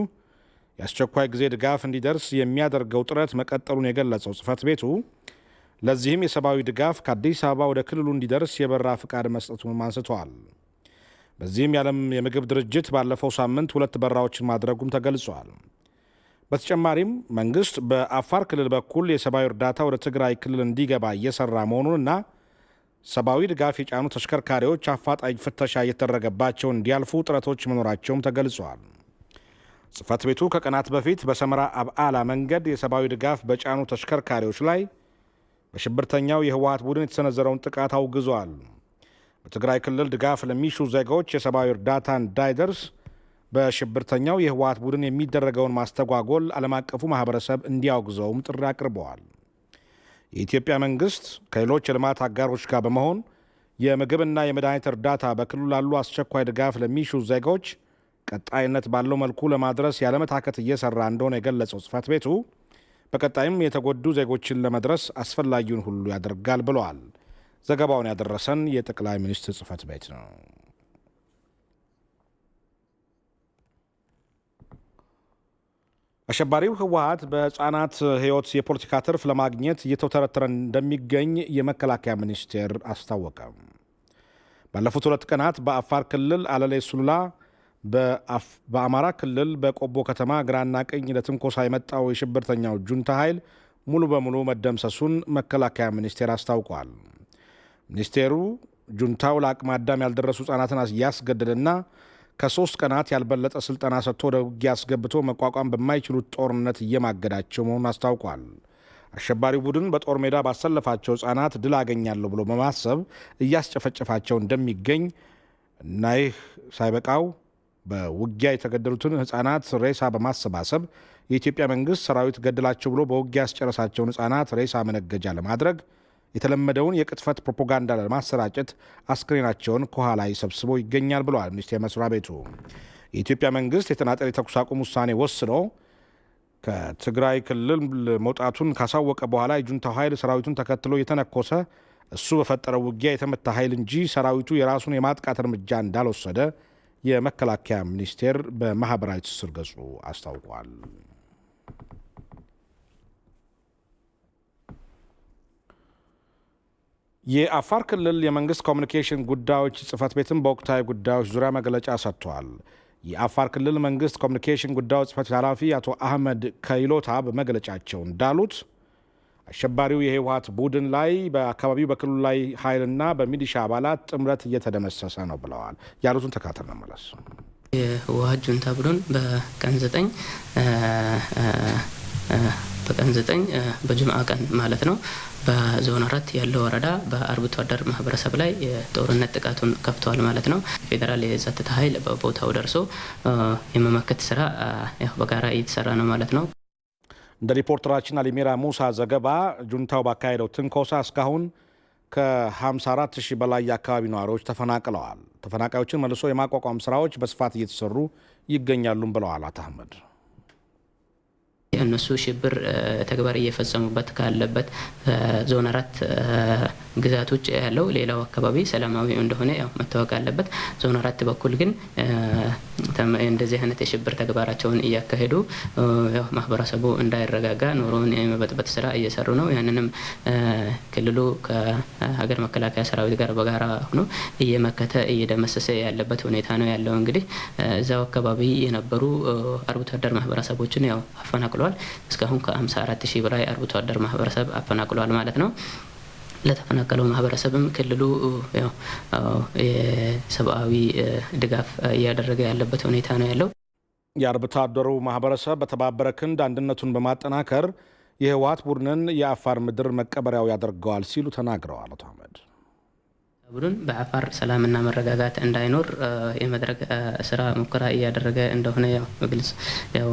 የአስቸኳይ ጊዜ ድጋፍ እንዲደርስ የሚያደርገው ጥረት መቀጠሉን የገለጸው ጽህፈት ቤቱ ለዚህም የሰብአዊ ድጋፍ ከአዲስ አበባ ወደ ክልሉ እንዲደርስ የበረራ ፍቃድ መስጠቱን አንስተዋል። በዚህም የዓለም የምግብ ድርጅት ባለፈው ሳምንት 2 በረራዎችን ማድረጉም ተገልጿል። በተጨማሪም መንግስት በአፋር ክልል በኩል የሰብአዊ እርዳታ ወደ ትግራይ ክልል እንዲገባ እየሰራ መሆኑንና ሰብአዊ ድጋፍ የጫኑ ተሽከርካሪዎች አፋጣኝ ፍተሻ እየተደረገባቸው እንዲያልፉ ጥረቶች መኖራቸውም ተገልጿል። ጽህፈት ቤቱ ከቀናት በፊት በሰመራ አብዓላ መንገድ የሰብአዊ ድጋፍ በጫኑ ተሽከርካሪዎች ላይ በሽብርተኛው የህወሓት ቡድን የተሰነዘረውን ጥቃት አውግዟል። በትግራይ ክልል ድጋፍ ለሚሹ ዜጎች የሰብአዊ እርዳታ እንዳይደርስ በሽብርተኛው የህወሓት ቡድን የሚደረገውን ማስተጓጎል ዓለም አቀፉ ማህበረሰብ እንዲያወግዘውም ጥሪ አቅርበዋል። የኢትዮጵያ መንግስት ከሌሎች የልማት አጋሮች ጋር በመሆን የምግብና የመድኃኒት እርዳታ በክልሉ ላሉ አስቸኳይ ድጋፍ ለሚሹ ዜጎች ቀጣይነት ባለው መልኩ ለማድረስ ያለመታከት እየሰራ እንደሆነ የገለጸው ጽህፈት ቤቱ በቀጣይም የተጎዱ ዜጎችን ለመድረስ አስፈላጊውን ሁሉ ያደርጋል ብለዋል። ዘገባውን ያደረሰን የጠቅላይ ሚኒስትር ጽህፈት ቤት ነው። አሸባሪው ህወሓት በህፃናት ህይወት የፖለቲካ ትርፍ ለማግኘት እየተውተረተረ እንደሚገኝ የመከላከያ ሚኒስቴር አስታወቀ። ባለፉት 2 ቀናት በአፋር ክልል አለሌ ሱሉላ፣ በአማራ ክልል በቆቦ ከተማ ግራና ቀኝ ለትንኮሳ የመጣው የሽብርተኛው ጁንታ ኃይል ሙሉ በሙሉ መደምሰሱን መከላከያ ሚኒስቴር አስታውቋል። ሚኒስቴሩ ጁንታው ለአቅመ አዳም ያልደረሱ ሕፃናትን እያስገደደና ከ3 ቀናት ያልበለጠ ስልጠና ሰጥቶ ወደ ውጊያ አስገብቶ መቋቋም በማይችሉት ጦርነት እየማገዳቸው መሆኑን አስታውቋል። አሸባሪው ቡድን በጦር ሜዳ ባሰለፋቸው ሕፃናት ድል አገኛለሁ ብሎ በማሰብ እያስጨፈጨፋቸው እንደሚገኝ እና ይህ ሳይበቃው በውጊያ የተገደሉትን ሕፃናት ሬሳ በማሰባሰብ የኢትዮጵያ መንግስት ሰራዊት ገደላቸው ብሎ በውጊያ ያስጨረሳቸውን ሕፃናት ሬሳ መነገጃ ለማድረግ የተለመደውን የቅጥፈት ፕሮፓጋንዳ ለማሰራጨት አስክሬናቸውን ከኋላ ሰብስቦ ይገኛል ብለዋል ሚኒስቴር መስሪያ ቤቱ። የኢትዮጵያ መንግስት የተናጠል የተኩስ አቁም ውሳኔ ወስኖ ከትግራይ ክልል መውጣቱን ካሳወቀ በኋላ የጁንታው ኃይል ሰራዊቱን ተከትሎ የተነኮሰ እሱ በፈጠረው ውጊያ የተመታ ኃይል እንጂ ሰራዊቱ የራሱን የማጥቃት እርምጃ እንዳልወሰደ የመከላከያ ሚኒስቴር በማህበራዊ ትስስር ገጹ አስታውቋል። የአፋር ክልል የመንግስት ኮሚኒኬሽን ጉዳዮች ጽህፈት ቤትን በወቅታዊ ጉዳዮች ዙሪያ መግለጫ ሰጥቷል። የአፋር ክልል መንግስት ኮሚኒኬሽን ጉዳዮች ጽህፈት ቤት ኃላፊ አቶ አህመድ ከይሎታ በመግለጫቸው እንዳሉት አሸባሪው የህወሓት ቡድን ላይ በአካባቢው በክልሉ ላይ ኃይልና በሚሊሻ አባላት ጥምረት እየተደመሰሰ ነው ብለዋል። ያሉትን ተካተል መመለስ የህወሓት ጁንታ ቡድን በቀን 9 በጅምዓ ቀን ማለት ነው በዞን 4 ያለው ወረዳ በአርብቶ አደር ማህበረሰብ ላይ የጦርነት ጥቃቱን ከፍተዋል ማለት ነው። ፌዴራል የጸጥታ ኃይል በቦታው ደርሶ የመመከት ስራ በጋራ እየተሰራ ነው ማለት ነው። እንደ ሪፖርተራችን አሊሜራ ሙሳ ዘገባ ጁንታው ባካሄደው ትንኮሳ እስካሁን ከ54,000 በላይ የአካባቢ ነዋሪዎች ተፈናቅለዋል። ተፈናቃዮችን መልሶ የማቋቋም ስራዎች በስፋት እየተሰሩ ይገኛሉም ብለዋል አቶ አህመድ። እነሱ ሽብር ተግባር እየፈጸሙበት ካለበት ዞን 4 ግዛቶች ያለው ሌላው አካባቢ ሰላማዊ እንደሆነ ያው መታወቅ አለበት። ዞን 4 በኩል ግን እንደዚህ አይነት የሽብር ተግባራቸውን እያካሄዱ ያው ማህበረሰቡ እንዳይረጋጋ ኑሮውን የመበጥበጥ ስራ እየሰሩ ነው። ያንንም ክልሉ ከሀገር መከላከያ ሰራዊት ጋር በጋራ ሆኖ እየመከተ እየደመሰሰ ያለበት ሁኔታ ነው ያለው። እንግዲህ እዛው አካባቢ የነበሩ አርብቶ አደር ማህበረሰቦችን ያው አፈናቅሏል። እስካሁን ከ54,000 በላይ አርብቶ አደር ማህበረሰብ አፈናቅሏል ማለት ነው። ለተፈናቀለው ማህበረሰብም ክልሉ የሰብአዊ ድጋፍ እያደረገ ያለበት ሁኔታ ነው ያለው። የአርብቶ አደሩ ማህበረሰብ በተባበረ ክንድ አንድነቱን በማጠናከር የህወሓት ቡድንን የአፋር ምድር መቀበሪያው ያደርገዋል ሲሉ ተናግረዋል። አቶ አህመድ ቡድን በአፋር ሰላምና መረጋጋት እንዳይኖር የመድረግ ስራ ሙከራ እያደረገ እንደሆነ ያው በግልጽ ያው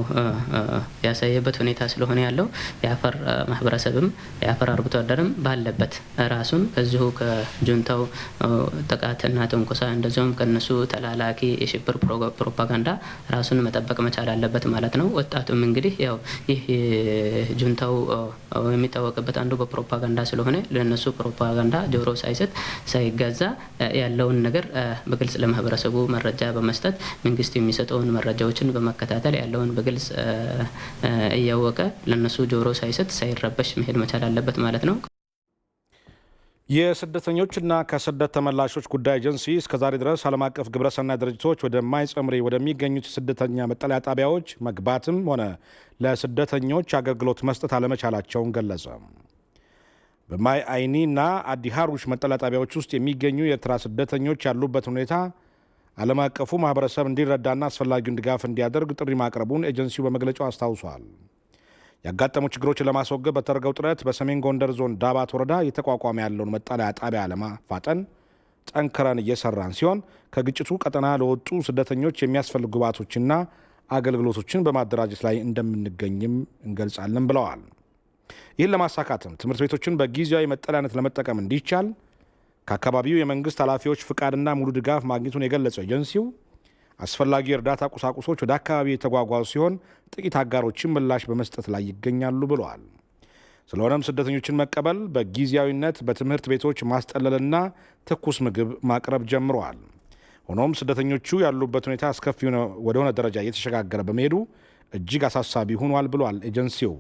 ያሳየበት ሁኔታ ስለሆነ ያለው የአፋር ማህበረሰብም የአፋር አርብቶ አደርም ባለበት ራሱን ከዚሁ ከጁንታው ጥቃትና ትንኮሳ እንደዚሁም ከነሱ ተላላኪ የሽብር ፕሮፓጋንዳ ራሱን መጠበቅ መቻል አለበት ማለት ነው። ወጣቱም እንግዲህ ያው ይህ ጁንታው የሚታወቅበት አንዱ በፕሮፓጋንዳ ስለሆነ ለነሱ ፕሮፓጋንዳ ጆሮ ሳይሰጥ ሳይጋ ዛ ያለውን ነገር በግልጽ ለማህበረሰቡ መረጃ በመስጠት መንግስት የሚሰጠውን መረጃዎችን በመከታተል ያለውን በግልጽ እያወቀ ለነሱ ጆሮ ሳይሰጥ ሳይረበሽ መሄድ መቻል አለበት ማለት ነው። የስደተኞችና ከስደት ተመላሾች ጉዳይ ኤጀንሲ እስከዛሬ ድረስ ዓለም አቀፍ ግብረሰናይ ድርጅቶች ወደ ማይጸምሪ ወደሚገኙት ስደተኛ መጠለያ ጣቢያዎች መግባትም ሆነ ለስደተኞች አገልግሎት መስጠት አለመቻላቸውን ገለጸ። በማይ አይኒ እና አዲ ሀሩሽ መጠለያ ጣቢያዎች ውስጥ የሚገኙ የኤርትራ ስደተኞች ያሉበት ሁኔታ ዓለም አቀፉ ማህበረሰብ እንዲረዳና አስፈላጊውን ድጋፍ እንዲያደርግ ጥሪ ማቅረቡን ኤጀንሲው በመግለጫው አስታውሷል። ያጋጠሙ ችግሮችን ለማስወገድ በተደረገው ጥረት በሰሜን ጎንደር ዞን ዳባት ወረዳ እየተቋቋመ ያለውን መጠለያ ጣቢያ ለማፋጠን ጠንክረን እየሰራን ሲሆን ከግጭቱ ቀጠና ለወጡ ስደተኞች የሚያስፈልጉ ግብዓቶችና አገልግሎቶችን በማደራጀት ላይ እንደምንገኝም እንገልጻለን ብለዋል። ይህን ለማሳካትም ትምህርት ቤቶችን በጊዜያዊ መጠለያነት ለመጠቀም እንዲቻል ከአካባቢው የመንግስት ኃላፊዎች ፍቃድና ሙሉ ድጋፍ ማግኘቱን የገለጸው ኤጀንሲው አስፈላጊ የእርዳታ ቁሳቁሶች ወደ አካባቢው የተጓጓዙ ሲሆን ጥቂት አጋሮችን ምላሽ በመስጠት ላይ ይገኛሉ ብለዋል። ስለሆነም ስደተኞችን መቀበል በጊዜያዊነት በትምህርት ቤቶች ማስጠለልና ትኩስ ምግብ ማቅረብ ጀምረዋል። ሆኖም ስደተኞቹ ያሉበት ሁኔታ አስከፊ ወደሆነ ደረጃ እየተሸጋገረ በመሄዱ እጅግ አሳሳቢ ሆኗል ብሏል ኤጀንሲው።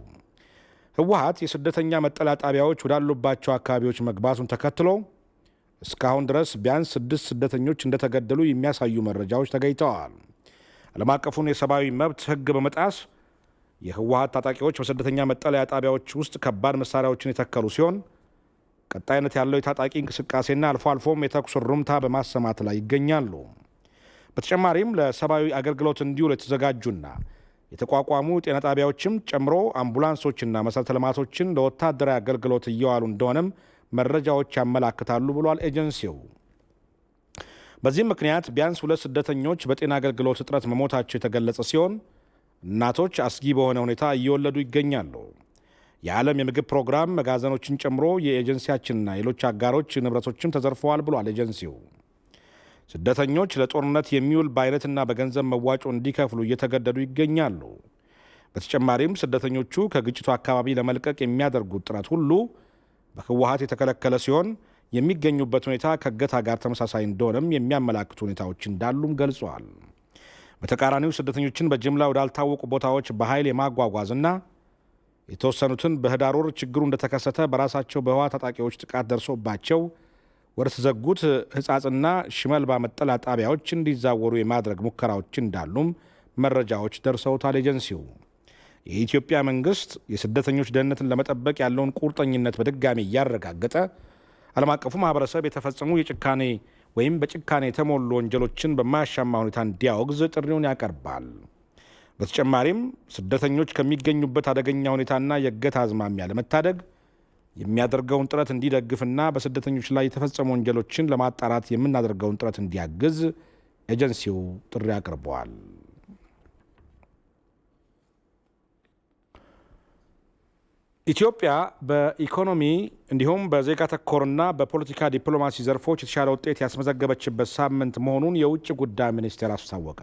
ህወሓት የስደተኛ መጠለያ ጣቢያዎች ወዳሉባቸው አካባቢዎች መግባቱን ተከትሎ እስካሁን ድረስ ቢያንስ 6 ስደተኞች እንደተገደሉ የሚያሳዩ መረጃዎች ተገኝተዋል። ዓለም አቀፉን የሰብአዊ መብት ህግ በመጣስ የህወሓት ታጣቂዎች በስደተኛ መጠለያ ጣቢያዎች ውስጥ ከባድ መሳሪያዎችን የተከሉ ሲሆን ቀጣይነት ያለው የታጣቂ እንቅስቃሴና አልፎ አልፎም የተኩስ ሩምታ በማሰማት ላይ ይገኛሉ። በተጨማሪም ለሰብአዊ አገልግሎት እንዲውል የተዘጋጁና የተቋቋሙ ጤና ጣቢያዎችም ጨምሮ አምቡላንሶችና መሠረተ ልማቶችን ለወታደራዊ አገልግሎት እየዋሉ እንደሆነም መረጃዎች ያመላክታሉ ብሏል ኤጀንሲው። በዚህም ምክንያት ቢያንስ 2 ስደተኞች በጤና አገልግሎት እጥረት መሞታቸው የተገለጸ ሲሆን እናቶች አስጊ በሆነ ሁኔታ እየወለዱ ይገኛሉ። የዓለም የምግብ ፕሮግራም መጋዘኖችን ጨምሮ የኤጀንሲያችንና ሌሎች አጋሮች ንብረቶችም ተዘርፈዋል ብሏል ኤጀንሲው። ስደተኞች ለጦርነት የሚውል በአይነትና በገንዘብ መዋጮ እንዲከፍሉ እየተገደዱ ይገኛሉ። በተጨማሪም ስደተኞቹ ከግጭቱ አካባቢ ለመልቀቅ የሚያደርጉት ጥረት ሁሉ በህወሓት የተከለከለ ሲሆን የሚገኙበት ሁኔታ ከእገታ ጋር ተመሳሳይ እንደሆነም የሚያመላክቱ ሁኔታዎች እንዳሉም ገልጸዋል። በተቃራኒው ስደተኞችን በጅምላ ወዳልታወቁ ቦታዎች በኃይል የማጓጓዝና የተወሰኑትን በህዳር ወር ችግሩ እንደተከሰተ በራሳቸው በህወሓት ታጣቂዎች ጥቃት ደርሶባቸው ወደ ተዘጉት ህጻጽና ሽመልባ መጠለያ ጣቢያዎች እንዲዛወሩ የማድረግ ሙከራዎች እንዳሉም መረጃዎች ደርሰውታል ኤጀንሲው። የኢትዮጵያ መንግስት የስደተኞች ደህንነትን ለመጠበቅ ያለውን ቁርጠኝነት በድጋሚ እያረጋገጠ ዓለም አቀፉ ማህበረሰብ የተፈጸሙ የጭካኔ ወይም በጭካኔ የተሞሉ ወንጀሎችን በማያሻማ ሁኔታ እንዲያወግዝ ጥሪውን ያቀርባል። በተጨማሪም ስደተኞች ከሚገኙበት አደገኛ ሁኔታና የእገታ አዝማሚያ ለመታደግ የሚያደርገውን ጥረት እንዲደግፍና በስደተኞች ላይ የተፈጸሙ ወንጀሎችን ለማጣራት የምናደርገውን ጥረት እንዲያግዝ ኤጀንሲው ጥሪ አቅርበዋል። ኢትዮጵያ በኢኮኖሚ እንዲሁም በዜጋ ተኮርና በፖለቲካ ዲፕሎማሲ ዘርፎች የተሻለ ውጤት ያስመዘገበችበት ሳምንት መሆኑን የውጭ ጉዳይ ሚኒስቴር አስታወቀ።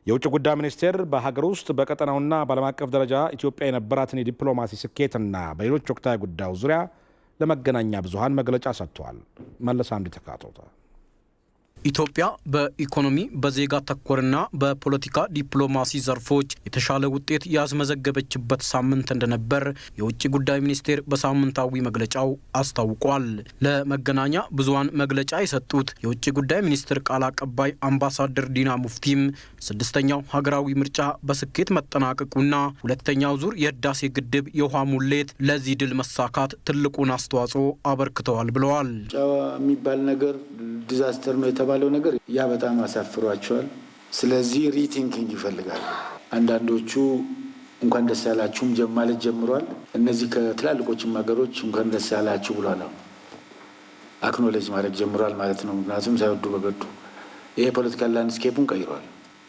የውጭ ጉዳይ ሚኒስቴር በሀገር ውስጥ በቀጠናውና በዓለም አቀፍ ደረጃ ኢትዮጵያ የነበራትን የዲፕሎማሲ ስኬትና በሌሎች ወቅታዊ ጉዳዮች ዙሪያ ለመገናኛ ብዙሃን መግለጫ ሰጥቷል። መለስ አምዲ ተካቶተ ኢትዮጵያ በኢኮኖሚ በዜጋ ተኮርና በፖለቲካ ዲፕሎማሲ ዘርፎች የተሻለ ውጤት ያስመዘገበችበት ሳምንት እንደነበር የውጭ ጉዳይ ሚኒስቴር በሳምንታዊ መግለጫው አስታውቋል። ለመገናኛ ብዙሃን መግለጫ የሰጡት የውጭ ጉዳይ ሚኒስቴር ቃል አቀባይ አምባሳደር ዲና ሙፍቲም 6ኛው ሀገራዊ ምርጫ በስኬት መጠናቀቁና 2ኛው ዙር የህዳሴ ግድብ የውሃ ሙሌት ለዚህ ድል መሳካት ትልቁን አስተዋጽኦ አበርክተዋል ብለዋል። የሚባል ነገር ዲዛስተር ነው የተባለው ነገር ያ በጣም አሳፍሯቸዋል። ስለዚህ ሪቲንኪንግ ይፈልጋል። አንዳንዶቹ እንኳን ደስ ያላችሁም ማለት ጀምሯል። እነዚህ ከትላልቆችም ሀገሮች እንኳን ደስ ያላችሁ ብሏል። አክኖሌጅ ማድረግ ጀምሯል ማለት ነው። ምክንያቱም ሳይወዱ በገዱ ይሄ ፖለቲካል ላንድስኬፑን ቀይሯል።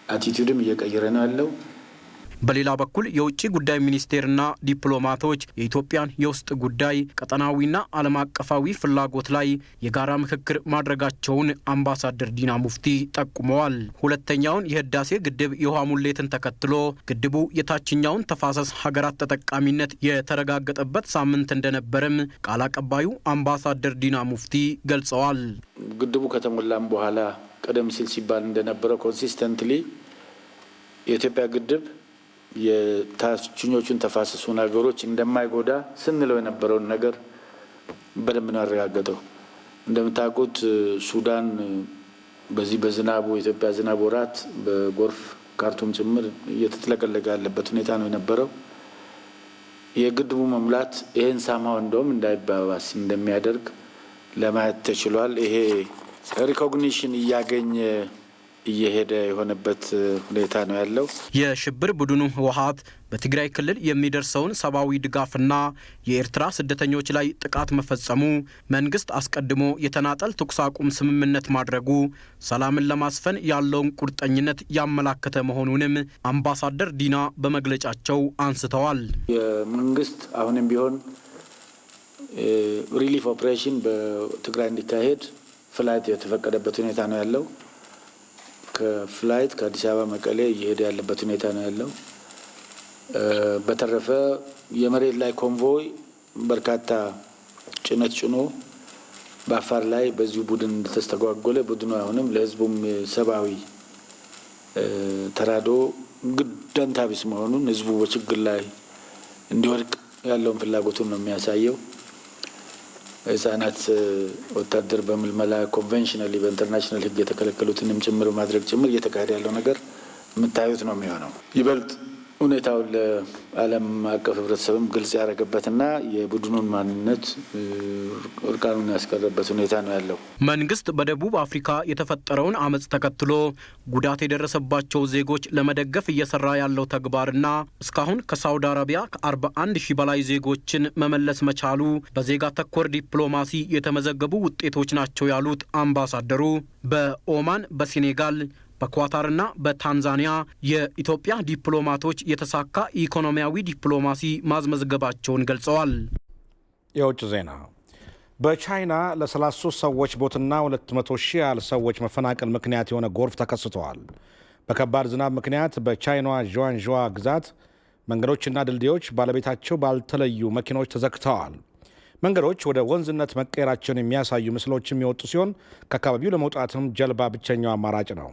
አቲቲዩድም እየቀየረ ነው ያለው። በሌላ በኩል የውጭ ጉዳይ ሚኒስቴርና ዲፕሎማቶች የኢትዮጵያን የውስጥ ጉዳይ ቀጠናዊና ዓለም አቀፋዊ ፍላጎት ላይ የጋራ ምክክር ማድረጋቸውን አምባሳደር ዲና ሙፍቲ ጠቁመዋል። 2ኛውን የህዳሴ ግድብ የውሃ ሙሌትን ተከትሎ ግድቡ የታችኛውን ተፋሰስ ሀገራት ተጠቃሚነት የተረጋገጠበት ሳምንት እንደነበረም ቃል አቀባዩ አምባሳደር ዲና ሙፍቲ ገልጸዋል። ግድቡ ከተሞላም በኋላ ቀደም ሲል ሲባል እንደነበረው ኮንሲስተንትሊ የኢትዮጵያ ግድብ የታችኞቹን ተፋሰሱን ሀገሮች እንደማይጎዳ ስንለው የነበረውን ነገር በደንብ ነው ያረጋገጠው። እንደምታውቁት ሱዳን በዚህ በዝናቡ የኢትዮጵያ ዝናብ ወራት በጎርፍ ካርቱም ጭምር እየተጥለቀለቀ ያለበት ሁኔታ ነው የነበረው። የግድቡ መሙላት ይሄን ሳማው እንደውም እንዳይባባስ እንደሚያደርግ ለማየት ተችሏል። ይሄ ሪኮግኒሽን እያገኘ እየሄደ የሆነበት ሁኔታ ነው ያለው። የሽብር ቡድኑ ህወሓት በትግራይ ክልል የሚደርሰውን ሰብአዊ ድጋፍና የኤርትራ ስደተኞች ላይ ጥቃት መፈጸሙ መንግስት አስቀድሞ የተናጠል ተኩስ አቁም ስምምነት ማድረጉ ሰላምን ለማስፈን ያለውን ቁርጠኝነት ያመላከተ መሆኑንም አምባሳደር ዲና በመግለጫቸው አንስተዋል። የመንግስት አሁንም ቢሆን ሪሊፍ ኦፕሬሽን በትግራይ እንዲካሄድ ፍላይት የተፈቀደበት ሁኔታ ነው ያለው። ከፍላይት ከአዲስ አበባ መቀሌ እየሄደ ያለበት ሁኔታ ነው ያለው። በተረፈ የመሬት ላይ ኮንቮይ በርካታ ጭነት ጭኖ በአፋር ላይ በዚሁ ቡድን እንደተስተጓጎለ ቡድኑ አሁንም ለህዝቡም ሰብአዊ ተራዶ ግደንታ ቢስ መሆኑን ህዝቡ በችግር ላይ እንዲወድቅ ያለውን ፍላጎቱን ነው የሚያሳየው። ህጻናት ወታደር በምልመላ ኮንቬንሽናሊ በኢንተርናሽናል ህግ የተከለከሉትንም ጭምር ማድረግ ጭምር እየተካሄደ ያለው ነገር የምታዩት ነው የሚሆነው። ይበልጥ ሁኔታውን ለዓለም አቀፍ ህብረተሰብም ግልጽ ያደረገበትና የቡድኑን ማንነት እርቃኑን ያስቀረበት ሁኔታ ነው ያለው። መንግስት በደቡብ አፍሪካ የተፈጠረውን አመጽ ተከትሎ ጉዳት የደረሰባቸው ዜጎች ለመደገፍ እየሰራ ያለው ተግባርና እስካሁን ከሳውዲ አረቢያ ከ41 ሺህ በላይ ዜጎችን መመለስ መቻሉ በዜጋ ተኮር ዲፕሎማሲ የተመዘገቡ ውጤቶች ናቸው ያሉት አምባሳደሩ በኦማን፣ በሴኔጋል፣ በኳታርና በታንዛኒያ የኢትዮጵያ ዲፕሎማቶች የተሳካ ኢኮኖሚያዊ ዲፕሎማሲ ማስመዝገባቸውን ገልጸዋል። የውጭ ዜና። በቻይና ለ33 ሰዎች ሞትና 200 ሺህ ያህል ሰዎች መፈናቀል ምክንያት የሆነ ጎርፍ ተከስተዋል። በከባድ ዝናብ ምክንያት በቻይናዋ ዡዋንዡዋ ግዛት መንገዶችና ድልድዮች ባለቤታቸው ባልተለዩ መኪኖች ተዘግተዋል። መንገዶች ወደ ወንዝነት መቀየራቸውን የሚያሳዩ ምስሎች የሚወጡ ሲሆን ከአካባቢው ለመውጣትም ጀልባ ብቸኛው አማራጭ ነው።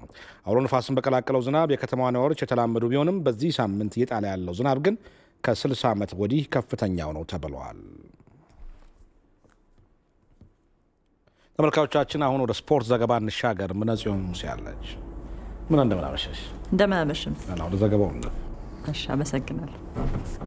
አውሎ ነፋስን በቀላቀለው ዝናብ የከተማዋ ነዋሪዎች የተላመዱ ቢሆንም በዚህ ሳምንት እየጣለ ያለው ዝናብ ግን ከ60 ዓመት ወዲህ ከፍተኛው ነው ተብለዋል። ተመልካቾቻችን አሁን ወደ ስፖርት ዘገባ እንሻገር። ምነጽዮን ሙሴ ያለች ምን እንደምን አመሸሽ? እንደምን አመሽም። ወደ ዘገባው እሺ፣ አመሰግናለሁ።